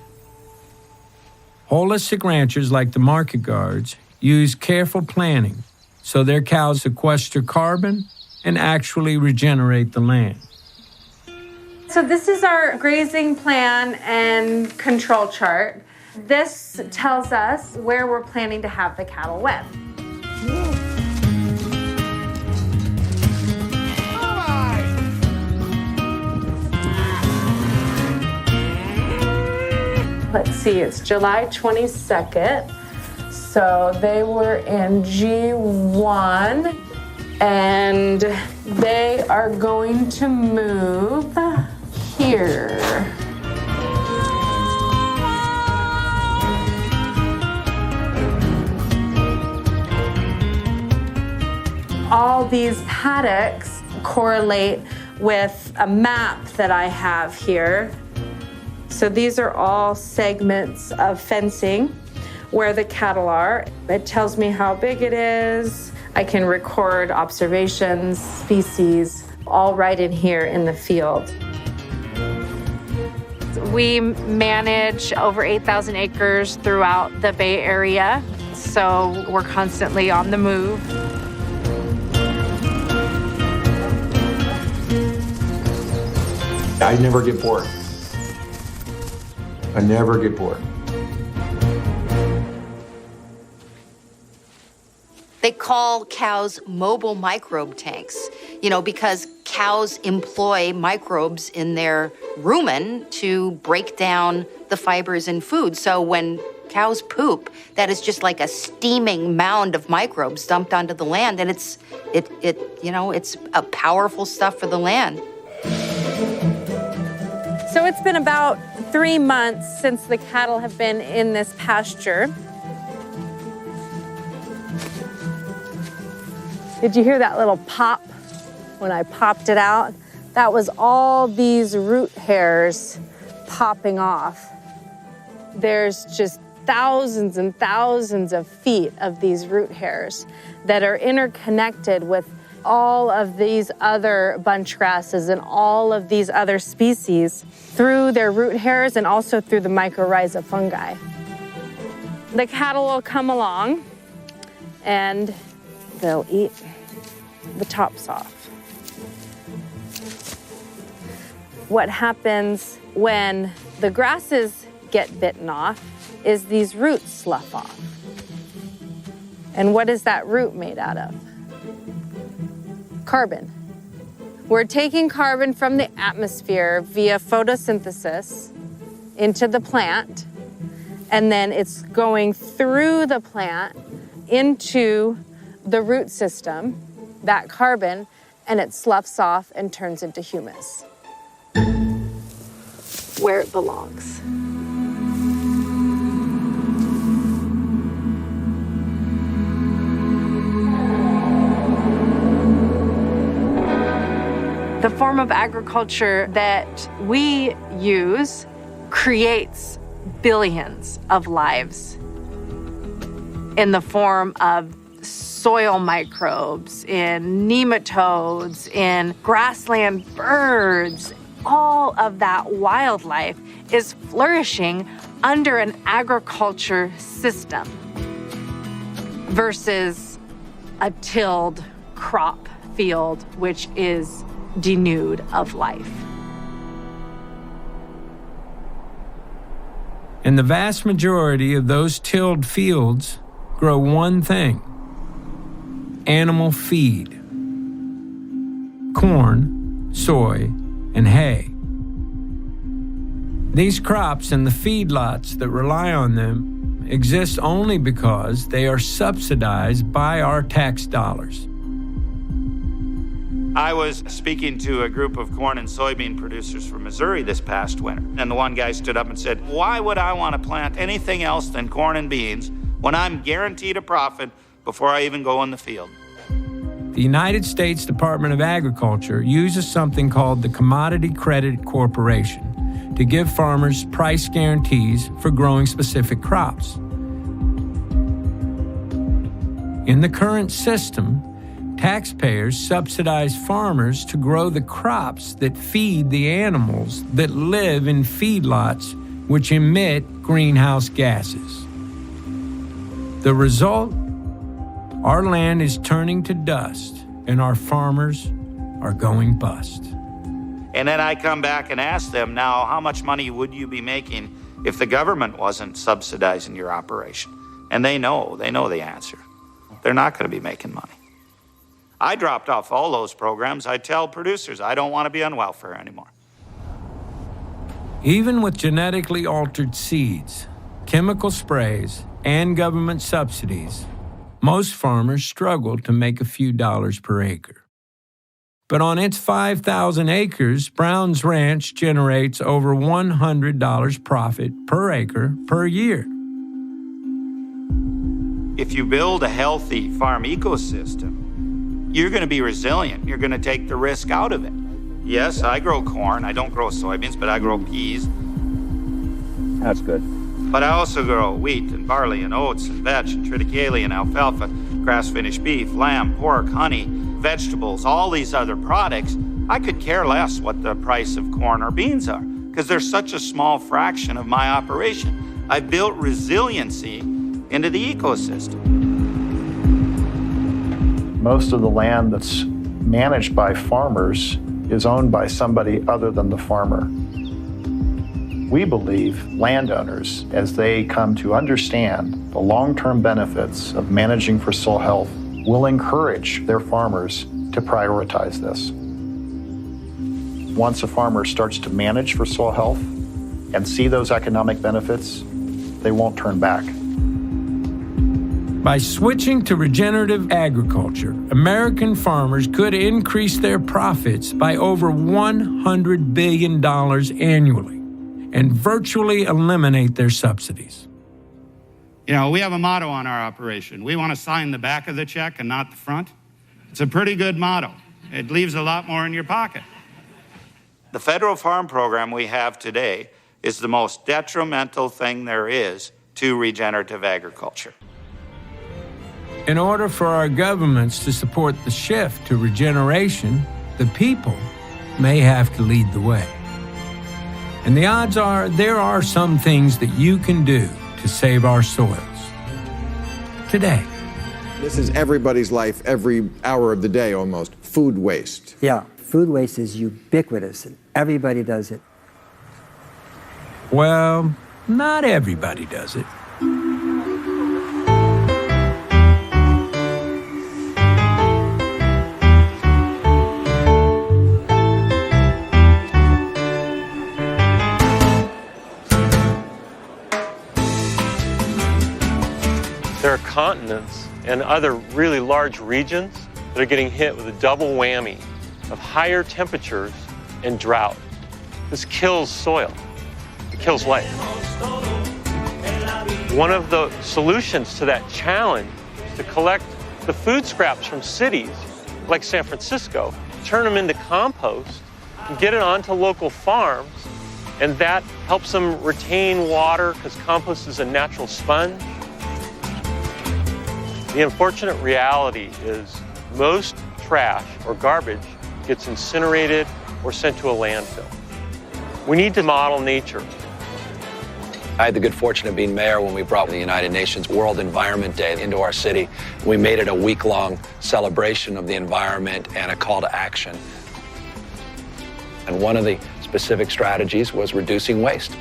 Speaker 1: Holistic ranchers like the market guards use careful planning so their cows sequester carbon and actually regenerate the land.
Speaker 7: So this is our grazing plan and control chart. This tells us where we're planning to have the cattle wet. Let's see, it's July 22nd. So they were in G1 and they are going to move here. All these paddocks correlate with a map that I have here. So these are all segments of fencing where the cattle are. It tells me how big it is. I can record observations, species, all right in here in the field.
Speaker 17: We manage over 8,000 acres throughout the Bay Area, so we're constantly on the move.
Speaker 18: I never get bored. I never get bored.
Speaker 9: They call cows mobile microbe tanks, because cows employ microbes in their rumen to break down the fibers in food. So when cows poop, that is just like a steaming mound of microbes dumped onto the land, and it's a powerful stuff for the land.
Speaker 7: So it's been about 3 months since the cattle have been in this pasture. Did you hear that little pop when I popped it out? That was all these root hairs popping off. There's just thousands and thousands of feet of these root hairs that are interconnected with all of these other bunch grasses and all of these other species through their root hairs and also through the mycorrhiza fungi. The cattle will come along and they'll eat the tops off. What happens when the grasses get bitten off is these roots slough off. And what is that root made out of? Carbon. We're taking carbon from the atmosphere via photosynthesis into the plant, and then it's going through the plant into the root system, that carbon, and it sloughs off and turns into humus, where it belongs. The form of agriculture that we use creates
Speaker 17: billions of lives in the form of soil microbes, in nematodes, in grassland birds. All of that wildlife is flourishing under an agriculture system versus a tilled crop field, which is denuded of life.
Speaker 1: And the vast majority of those tilled fields grow one thing: animal feed. Corn, soy, and hay. These crops and the feedlots that rely on them exist only because they are subsidized by our tax dollars.
Speaker 14: I was speaking to a group of corn and soybean producers from Missouri this past winter, and the one guy stood up and said, "Why would I want to plant anything else than corn and beans when I'm guaranteed a profit before I even go in the field?"
Speaker 1: The United States Department of Agriculture uses something called the Commodity Credit Corporation to give farmers price guarantees for growing specific crops. In the current system, taxpayers subsidize farmers to grow the crops that feed the animals that live in feedlots which emit greenhouse gases. The result? Our land is turning to dust and our farmers are going bust.
Speaker 14: And then I come back and ask them, now, how much money would you be making if the government wasn't subsidizing your operation? And they know the answer. They're not going to be making money. I dropped off all those programs. I tell producers I don't want to be on welfare anymore.
Speaker 1: Even with genetically altered seeds, chemical sprays, and government subsidies, most farmers struggle to make a few dollars per acre. But on its 5,000 acres, Brown's Ranch generates over $100 profit per acre per year.
Speaker 14: If you build a healthy farm ecosystem, you're going to be resilient. You're going to take the risk out of it. Yes, I grow corn. I don't grow soybeans, but I grow peas.
Speaker 12: That's good.
Speaker 14: But I also grow wheat and barley and oats and vetch and triticale and alfalfa, grass-finished beef, lamb, pork, honey, vegetables, all these other products. I could care less what the price of corn or beans are because they're such a small fraction of my operation. I've built resiliency into the ecosystem.
Speaker 18: Most of the land that's managed by farmers is owned by somebody other than the farmer. We believe landowners, as they come to understand the long-term benefits of managing for soil health, will encourage their farmers to prioritize this. Once a farmer starts to manage for soil health and see those economic benefits, they won't turn back.
Speaker 1: By switching to regenerative agriculture, American farmers could increase their profits by over $100 billion annually and virtually eliminate their subsidies.
Speaker 14: You know, we have a motto on our operation. We want to sign the back of the check and not the front. It's a pretty good motto. It leaves a lot more in your pocket. The federal farm program we have today is the most detrimental thing there is to regenerative agriculture.
Speaker 1: In order for our governments to support the shift to regeneration, the people may have to lead the way. And the odds are there are some things that you can do to save our soils. Today.
Speaker 19: This is everybody's life, every hour of the day almost. Food waste.
Speaker 23: Yeah, food waste is ubiquitous. Everybody does it.
Speaker 1: Well, not everybody does it.
Speaker 20: There are continents and other really large regions that are getting hit with a double whammy of higher temperatures and drought. This kills soil. It kills life. One of the solutions to that challenge is to collect the food scraps from cities like San Francisco, turn them into compost, and get it onto local farms and that helps them retain water because compost is a natural sponge. The unfortunate reality is most trash or garbage gets incinerated or sent to a landfill. We need to model nature.
Speaker 3: I had the good fortune of being mayor when we brought the United Nations World Environment Day into our city. We made it a week-long celebration of the environment and a call to action. And one of the specific strategies was reducing waste.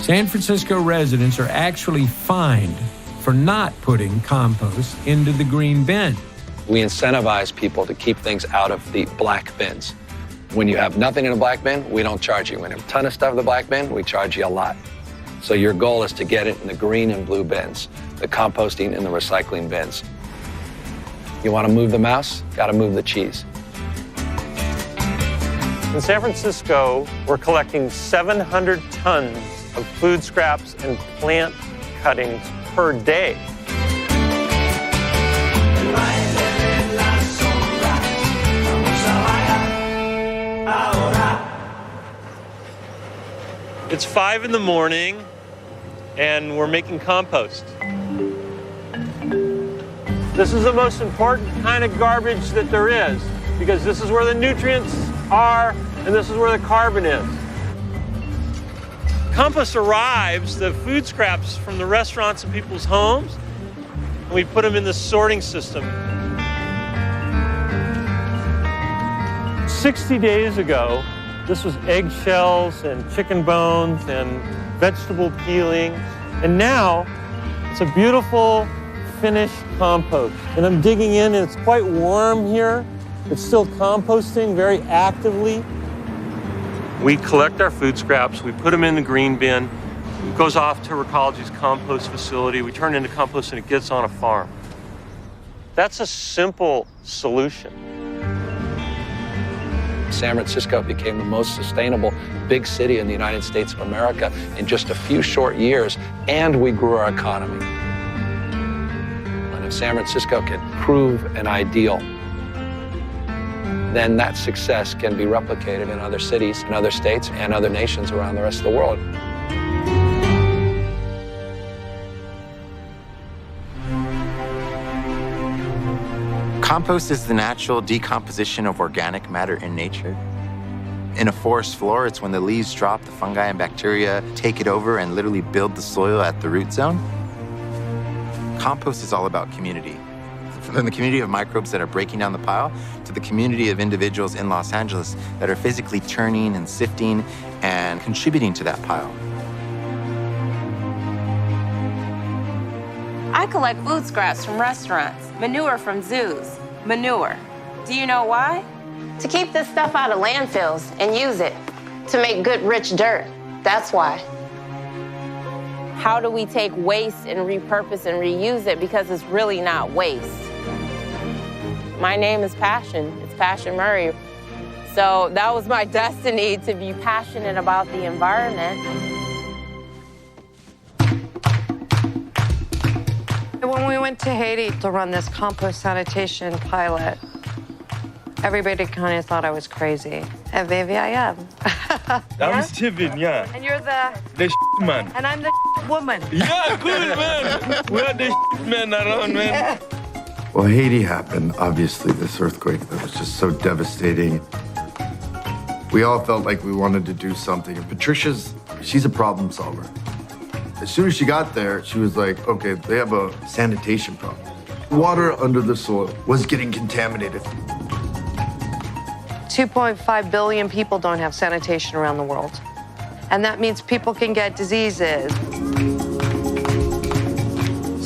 Speaker 1: San Francisco residents are actually fined for not putting compost into the green bin.
Speaker 3: We incentivize people to keep things out of the black bins. When you have nothing in a black bin, we don't charge you. When you have a ton of stuff in the black bin, we charge you a lot. So your goal is to get it in the green and blue bins, the composting and the recycling bins. You want to move the mouse? Got to move the cheese.
Speaker 20: In San Francisco, we're collecting 700 tons of food scraps and plant cuttings per day. It's 5 in the morning, and we're making compost. This is the most important kind of garbage that there is, because this is where the nutrients are, and this is where the carbon is. Compost arrives, the food scraps from the restaurants and people's homes, and we put them in the sorting system. 60 days ago, this was eggshells and chicken bones and vegetable peelings. And now it's a beautiful finished compost. And I'm digging in, and it's quite warm here. It's still composting very actively. We collect our food scraps, we put them in the green bin, it goes off to Recology's compost facility, we turn it into compost, and it gets on a farm. That's a simple solution.
Speaker 3: San Francisco became the most sustainable big city in the United States of America in just a few short years, and we grew our economy. And if San Francisco can prove an ideal, then that success can be replicated in other cities, in other states, and other nations around the rest of the world.
Speaker 21: Compost is the natural decomposition of organic matter in nature. In a forest floor, it's when the leaves drop, the fungi and bacteria take it over and literally build the soil at the root zone. Compost is all about community. From the community of microbes that are breaking down the pile to the community of individuals in Los Angeles that are physically turning and sifting and contributing to that pile.
Speaker 22: I collect food scraps from restaurants, manure from zoos, manure. Do you know why? To keep this stuff out of landfills and use it to make good, rich dirt. That's why. How do we take waste and repurpose and reuse it, because it's really not waste? My name is Passion. It's Passion Murray. So that was my destiny, to be passionate about the environment.
Speaker 17: When we went to Haiti to run this compost sanitation pilot, everybody kind of thought I was crazy. And maybe I am.
Speaker 24: I'm Steven, yeah.
Speaker 17: And you're the
Speaker 24: man.
Speaker 17: And I'm the woman.
Speaker 24: Yeah, cool, man. We're the men around, man.
Speaker 25: Well, Haiti happened, obviously, this earthquake that was just so devastating. We all felt like we wanted to do something. And she's a problem solver. As soon as she got there, she was like, okay, they have a sanitation problem. Water under the soil was getting contaminated.
Speaker 17: 2.5 billion people don't have sanitation around the world. And that means people can get diseases.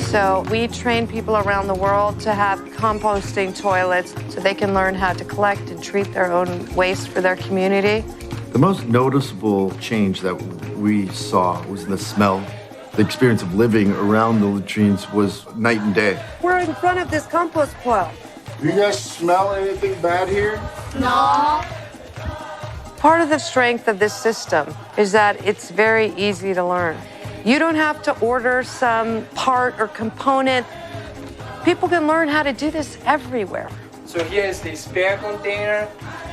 Speaker 17: So we train people around the world to have composting toilets so they can learn how to collect and treat their own waste for their community.
Speaker 25: The most noticeable change that we saw was the smell. The experience of living around the latrines was night and day.
Speaker 26: We're in front of this compost pile.
Speaker 25: Do you guys smell anything bad here?
Speaker 17: No. Part of the strength of this system is that it's very easy to learn. You don't have to order some part or component. People can learn how to do this everywhere.
Speaker 27: So here is the spare container,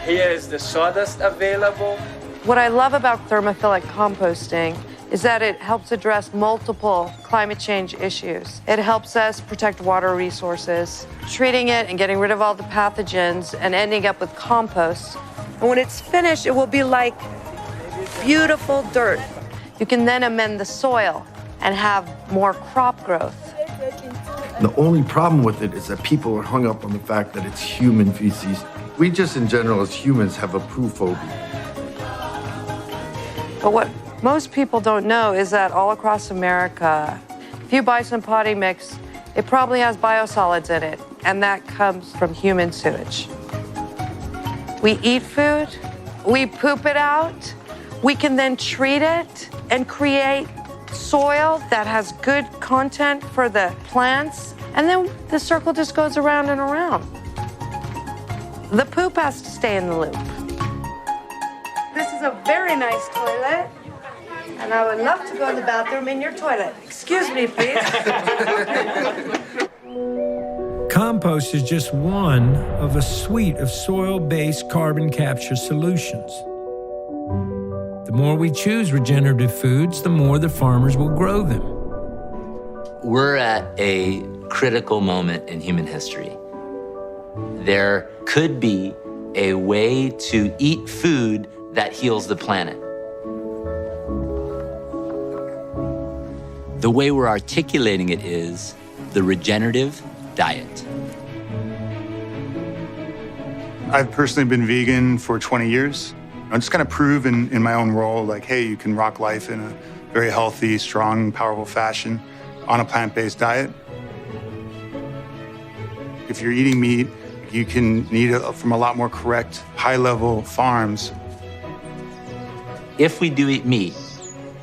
Speaker 2: Here is the sawdust available.
Speaker 5: What I love about thermophilic composting is that it helps address multiple climate change issues. It helps us protect water resources, treating it and getting rid of all the pathogens and ending up with compost. And when it's finished, it will be like beautiful dirt. You can then amend the soil and have more crop growth.
Speaker 25: The only problem with it is that people are hung up on the fact that it's human feces. We just, in general, as humans, have a poo phobia.
Speaker 5: But what most people don't know is that all across America, if you buy some potty mix, it probably has biosolids in it, and that comes from human sewage. We eat food, we poop it out, we can then treat it and create soil that has good content for the plants, and then the circle just goes around and around. The poop has to stay in the loop. This is a very nice toilet, and I would love to go to the bathroom in your toilet. Excuse me, please.
Speaker 1: Compost is just one of a suite of soil-based carbon capture solutions. The more we choose regenerative foods, the more the farmers will grow them.
Speaker 6: We're at a critical moment in human history. There could be a way to eat food that heals the planet. The way we're articulating it is the regenerative diet.
Speaker 8: I've personally been vegan for 20 years. I'm just kind of prove in my own role, like, hey, you can rock life in a very healthy, strong, powerful fashion on a plant-based diet. If you're eating meat, you can eat it from a lot more correct, high-level farms.
Speaker 6: If we do eat meat,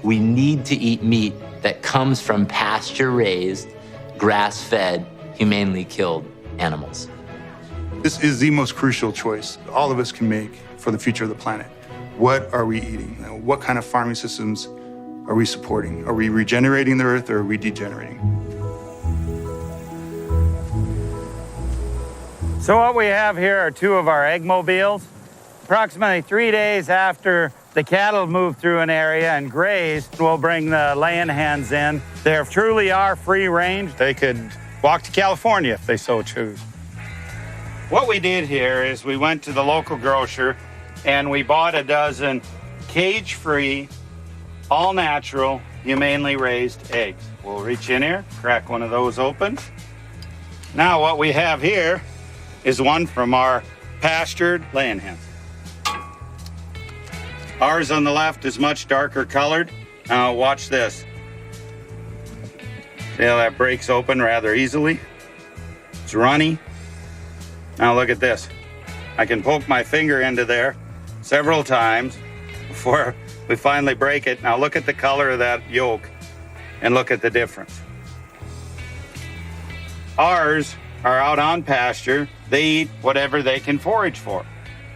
Speaker 6: we need to eat meat that comes from pasture-raised, grass-fed, humanely killed animals.
Speaker 8: This is the most crucial choice all of us can make for the future of the planet. What are we eating? What kind of farming systems are we supporting? Are we regenerating the earth or are we degenerating?
Speaker 14: So what we have here are two of our egg mobiles. Approximately 3 days after the cattle move through an area and graze, we'll bring the laying hens in. They truly are free range. They could walk to California if they so choose. What we did here is we went to the local grocer and we bought a dozen cage-free, all-natural, humanely raised eggs. We'll reach in here, crack one of those open. Now what we have here is one from our pastured laying hens. Ours on the left is much darker colored. Now watch this. See how that breaks open rather easily? It's runny. Now look at this. I can poke my finger into there several times before we finally break it. Now look at the color of that yolk and look at the difference. Ours are out on pasture. They eat whatever they can forage for.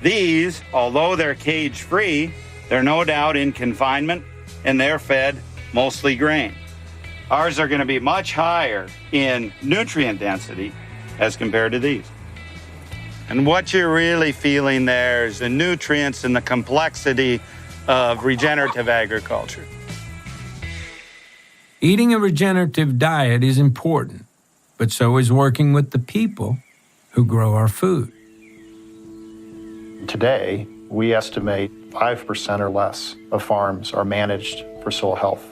Speaker 14: These, although they're cage-free, they're no doubt in confinement and they're fed mostly grain. Ours are going to be much higher in nutrient density as compared to these. And what you're really feeling there is the nutrients and the complexity of regenerative agriculture.
Speaker 1: Eating a regenerative diet is important, but so is working with the people who grow our food.
Speaker 18: Today, we estimate 5% or less of farms are managed for soil health.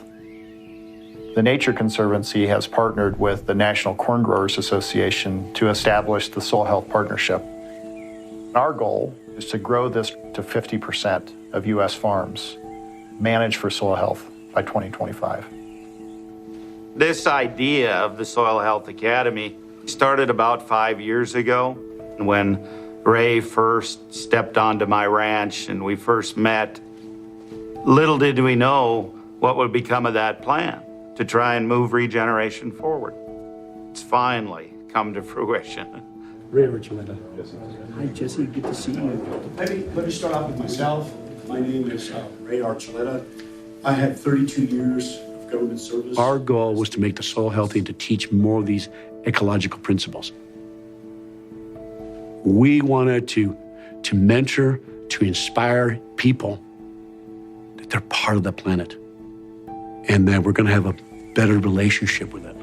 Speaker 18: The Nature Conservancy has partnered with the National Corn Growers Association to establish the Soil Health Partnership. Our goal is to grow this to 50% of U.S. farms managed for soil health by 2025.
Speaker 14: This idea of the Soil Health Academy started about 5 years ago when Ray first stepped onto my ranch and we first met. Little did we know what would become of that plan to try and move regeneration forward. It's finally come to fruition.
Speaker 11: Ray Archuleta. Hi, Jesse. Good to see you. Let me start off with myself. My name is Ray Archuleta. I had 32 years of government service. Our goal was to make the soil healthy and to teach more of these ecological principles. We wanted to mentor to inspire people that they're part of the planet and that we're going to have a better relationship with it.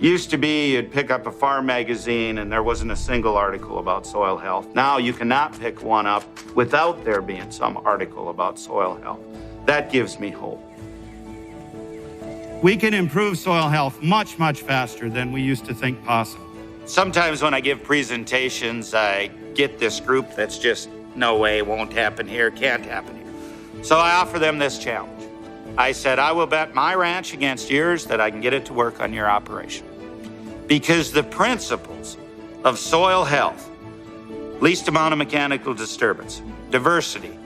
Speaker 14: Used to be you'd pick up a farm magazine and there wasn't a single article about soil health. Now you cannot pick one up without there being some article about soil health. That gives me hope. We can improve soil health much, much faster than we used to think possible. Sometimes when I give presentations, I get this group that's just, no way, won't happen here, can't happen here. So I offer them this challenge. I said, I will bet my ranch against yours that I can get it to work on your operation. Because the principles of soil health, least amount of mechanical disturbance, diversity,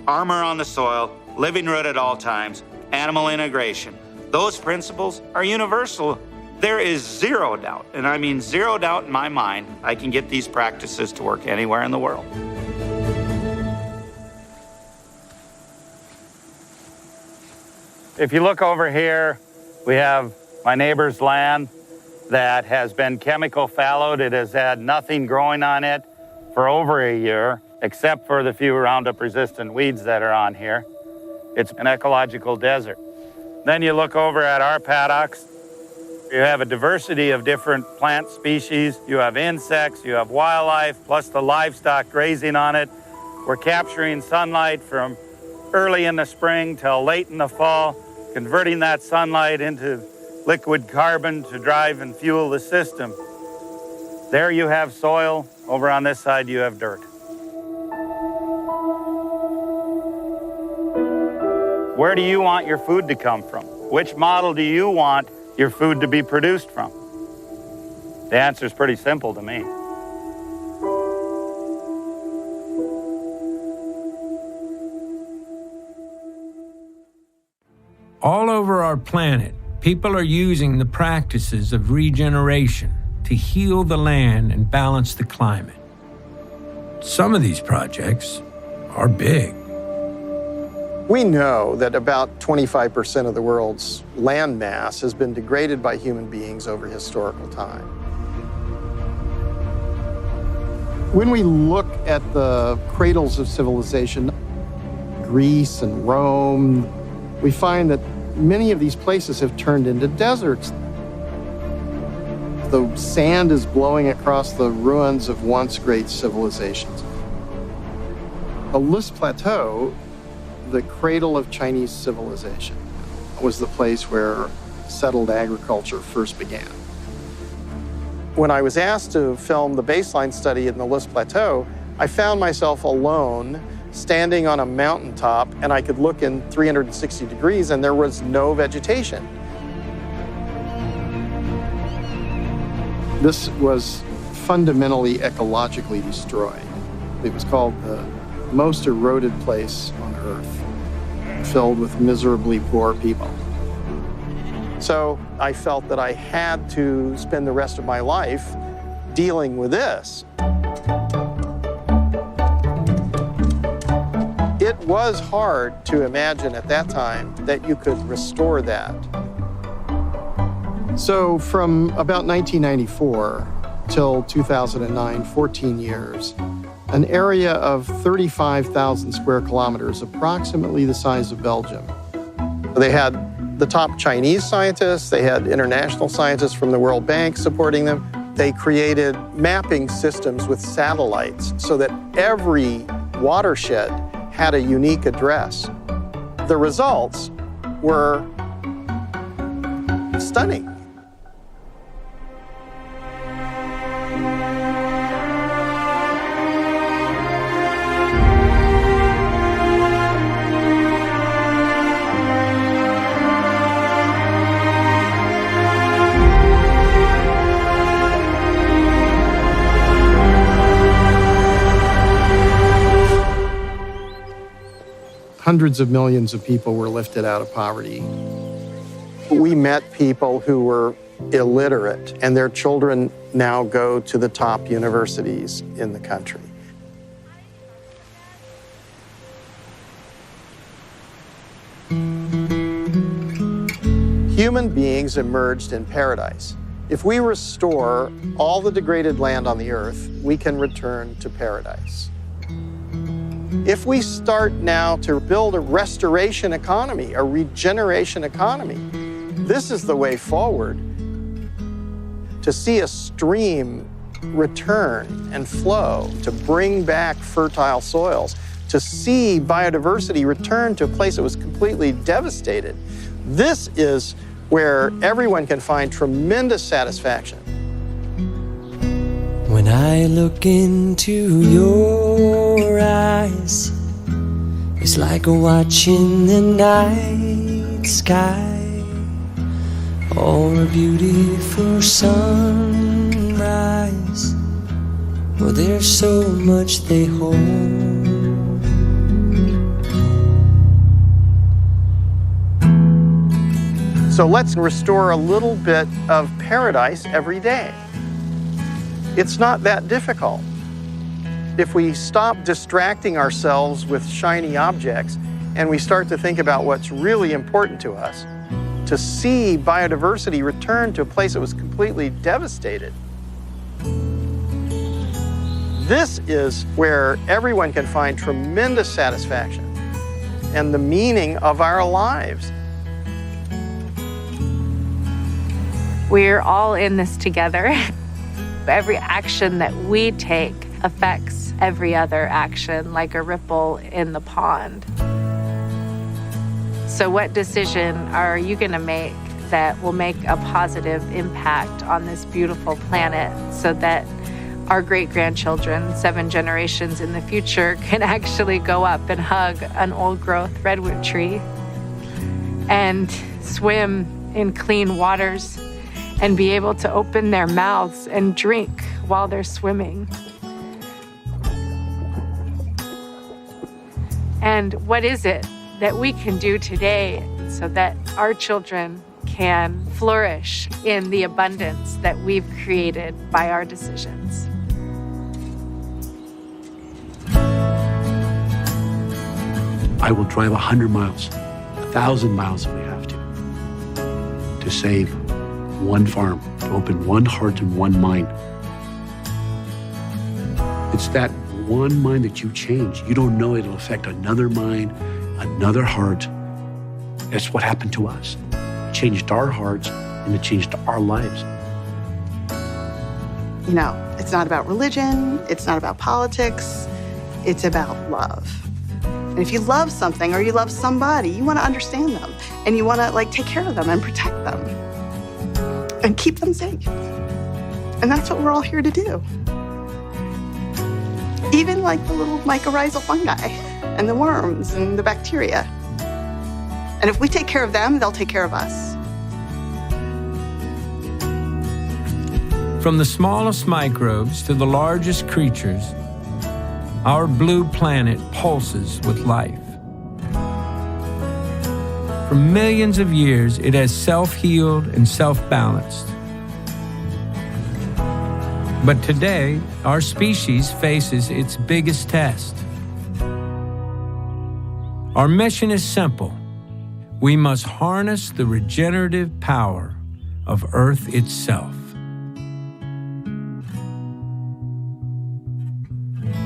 Speaker 14: armor on the soil, living root at all times, animal integration, those principles are universal. There is zero doubt, and I mean zero doubt in my mind, I can get these practices to work anywhere in the world.
Speaker 4: If you look over here, we have my neighbor's land that has been chemical fallowed. It has had nothing growing on it for over a year, except for the few Roundup-resistant weeds that are on here. It's an ecological desert. Then you look over at our paddocks. You have a diversity of different plant species. You have insects, you have wildlife, plus the livestock grazing on it. We're capturing sunlight from early in the spring till late in the fall, converting that sunlight into liquid carbon to drive and fuel the system. There you have soil. Over on this side, you have dirt. Where do you want your food to come from? Which model do you want your food to be produced from? The answer is pretty simple to me.
Speaker 1: All over our planet, people are using the practices of regeneration to heal the land and balance the climate. Some of these projects are big.
Speaker 18: We know that about 25% of the world's land mass has been degraded by human beings over historical time. When we look at the cradles of civilization, Greece and Rome, we find that many of these places have turned into deserts. The sand is blowing across the ruins of once great civilizations. The List Plateau, the cradle of Chinese civilization, was the place where settled agriculture first began. When I was asked to film the baseline study in the List Plateau, I found myself alone, standing on a mountaintop, and I could look in 360 degrees and there was no vegetation. This was fundamentally ecologically destroyed. It was called the most eroded place on Earth, filled with miserably poor people. So I felt that I had to spend the rest of my life dealing with this. It was hard to imagine at that time that you could restore that. So from about 1994 till 2009, 14 years, an area of 35,000 square kilometers, approximately the size of Belgium. They had the top Chinese scientists, they had international scientists from the World Bank supporting them. They created mapping systems with satellites so that every watershed had a unique address. The results were stunning. Hundreds of millions of people were lifted out of poverty. We met people who were illiterate, and their children now go to the top universities in the country. Human beings emerged in paradise. If we restore all the degraded land on the earth, we can return to paradise. If we start now to build a restoration economy, a regeneration economy, this is the way forward. To see a stream return and flow, to bring back fertile soils, to see biodiversity return to a place that was completely devastated. This is where everyone can find tremendous satisfaction.
Speaker 7: When I look into your eyes, it's like watching the night sky or a beautiful sunrise. Well, there's so much they hold.
Speaker 18: So let's restore a little bit of paradise every day. It's not that difficult. If we stop distracting ourselves with shiny objects and we start to think about what's really important to us, to see biodiversity return to a place that was completely devastated. This is where everyone can find tremendous satisfaction and the meaning of our lives.
Speaker 17: We're all in this together. Every action that we take affects every other action, like a ripple in the pond. So what decision are you going to make that will make a positive impact on this beautiful planet so that our great-grandchildren, 7 generations in the future, can actually go up and hug an old-growth redwood tree and swim in clean waters and be able to open their mouths and drink while they're swimming? And what is it that we can do today so that our children can flourish in the abundance that we've created by our decisions?
Speaker 11: I will drive 100 miles, 1,000 miles if we have to save one farm, to open one heart and one mind. It's that one mind that you change. You don't know it'll affect another mind, another heart. That's what happened to us. It changed our hearts and it changed our lives.
Speaker 9: You know, it's not about religion, it's not about politics, it's about love. And if you love something or you love somebody, you want to understand them and you want to take care of them and protect them and keep them safe. And that's what we're all here to do. Even like the little mycorrhizal fungi and the worms and the bacteria. And if we take care of them, they'll take care of us.
Speaker 1: From the smallest microbes to the largest creatures, our blue planet pulses with life. For millions of years, it has self-healed and self-balanced. But today, our species faces its biggest test. Our mission is simple. We must harness the regenerative power of Earth itself.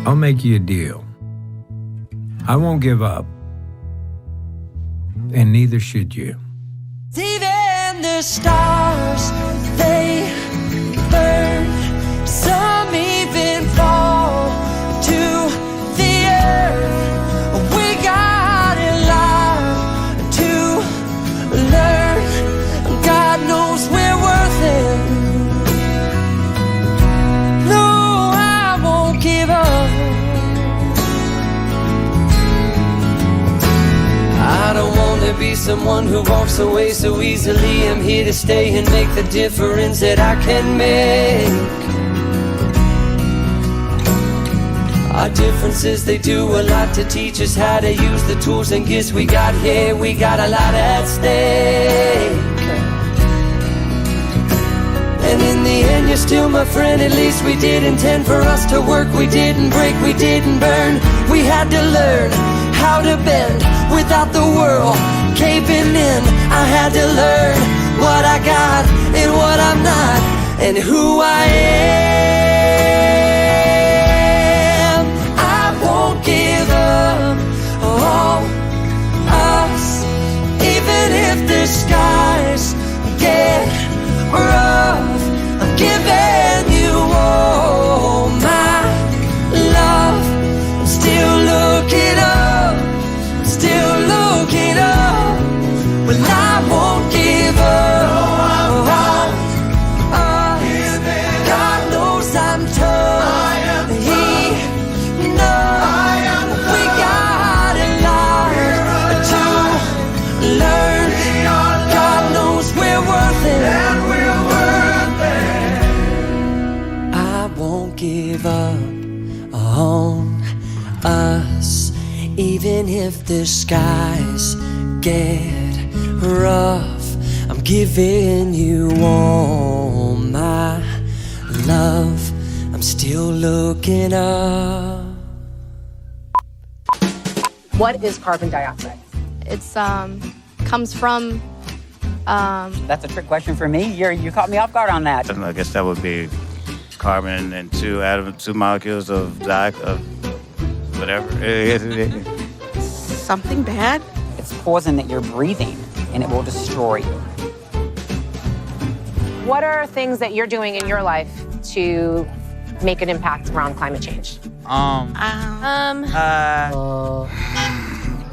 Speaker 1: I'll make you a deal. I won't give up, and neither should you.
Speaker 7: Even the stars, they burn. Some even fall to the earth. We got a lot to learn. God knows we're worth it. No, I won't give up. I don't want to be someone who walks away so easily. I'm here to stay and make the difference that I can make. Our differences, they do a lot to teach us how to use the tools and gifts we got here. We got a lot at stake. And in the end, you're still my friend. At least we did intend for us to work. We didn't break, we didn't burn. We had to learn how to bend without the world caving in. I had to learn what I got and what I'm not and who I am. I won't give up. if the skies get rough, I'm giving you all my love. I'm still looking up.
Speaker 10: What is carbon dioxide?
Speaker 12: It's comes from.
Speaker 13: That's a trick question for me. You caught me off guard on that.
Speaker 15: I guess that would be carbon and two molecules of whatever.
Speaker 9: Something bad?
Speaker 13: It's poison that you're breathing, and it will destroy you.
Speaker 10: What are things that you're doing in your life to make an impact around climate change?
Speaker 12: I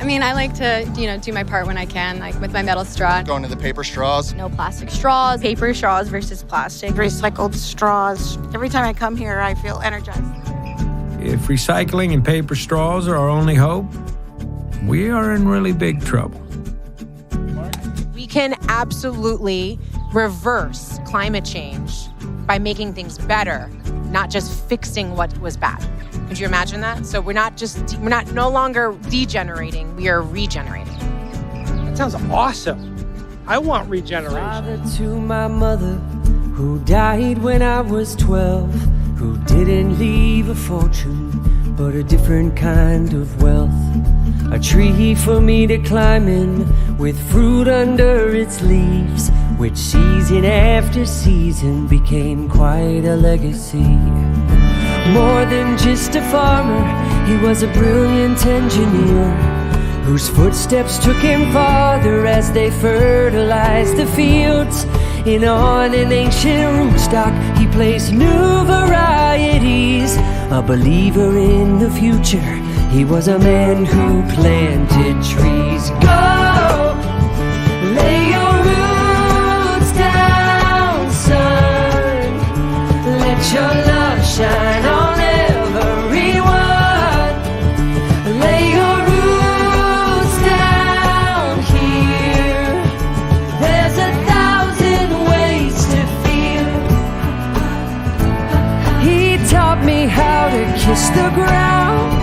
Speaker 12: mean, I like to, do my part when I can, like with my metal straw.
Speaker 16: Going to the paper straws.
Speaker 12: No plastic straws. Paper straws versus plastic.
Speaker 9: Recycled straws. Every time I come here, I feel energized.
Speaker 1: If recycling and paper straws are our only hope, we are in really big trouble.
Speaker 10: We can absolutely reverse climate change by making things better, not just fixing what was bad. Could you imagine that? So we're not no longer degenerating, we are regenerating.
Speaker 2: That sounds awesome. I want regeneration.
Speaker 7: Father to my mother, who died when I was 12, who didn't leave a fortune, but a different kind of wealth. A tree for me to climb in, with fruit under its leaves, which season after season became quite a legacy. More than just a farmer, he was a brilliant engineer, whose footsteps took him farther as they fertilized the fields. And on an ancient rootstock, he placed new varieties. A believer in the future, he was a man who planted trees. Go, lay your roots down, son. Let your love shine on everyone. Lay your roots down here. There's 1,000 ways to feel. He taught me how to kiss the ground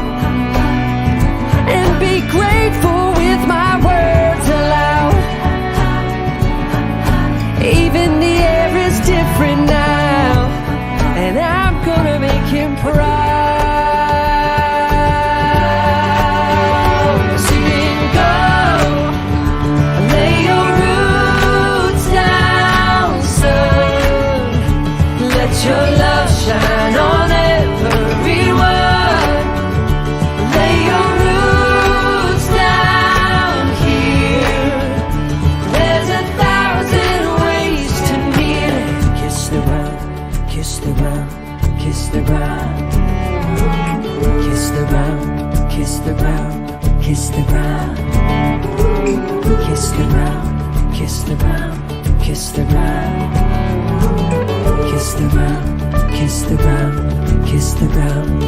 Speaker 7: and be grateful with my words aloud. Even the air is different now, and I'm gonna make him proud. Singing, go, lay your roots down, son. Let your love shine on everyone. Lay your roots down here. There's 1,000 ways to meet it. Kiss the ground, kiss the ground, kiss the ground. Kiss the ground, kiss the ground, kiss the ground. Kiss the ground, kiss the ground, kiss the ground. Kiss the ground, kiss the ground, kiss the ground.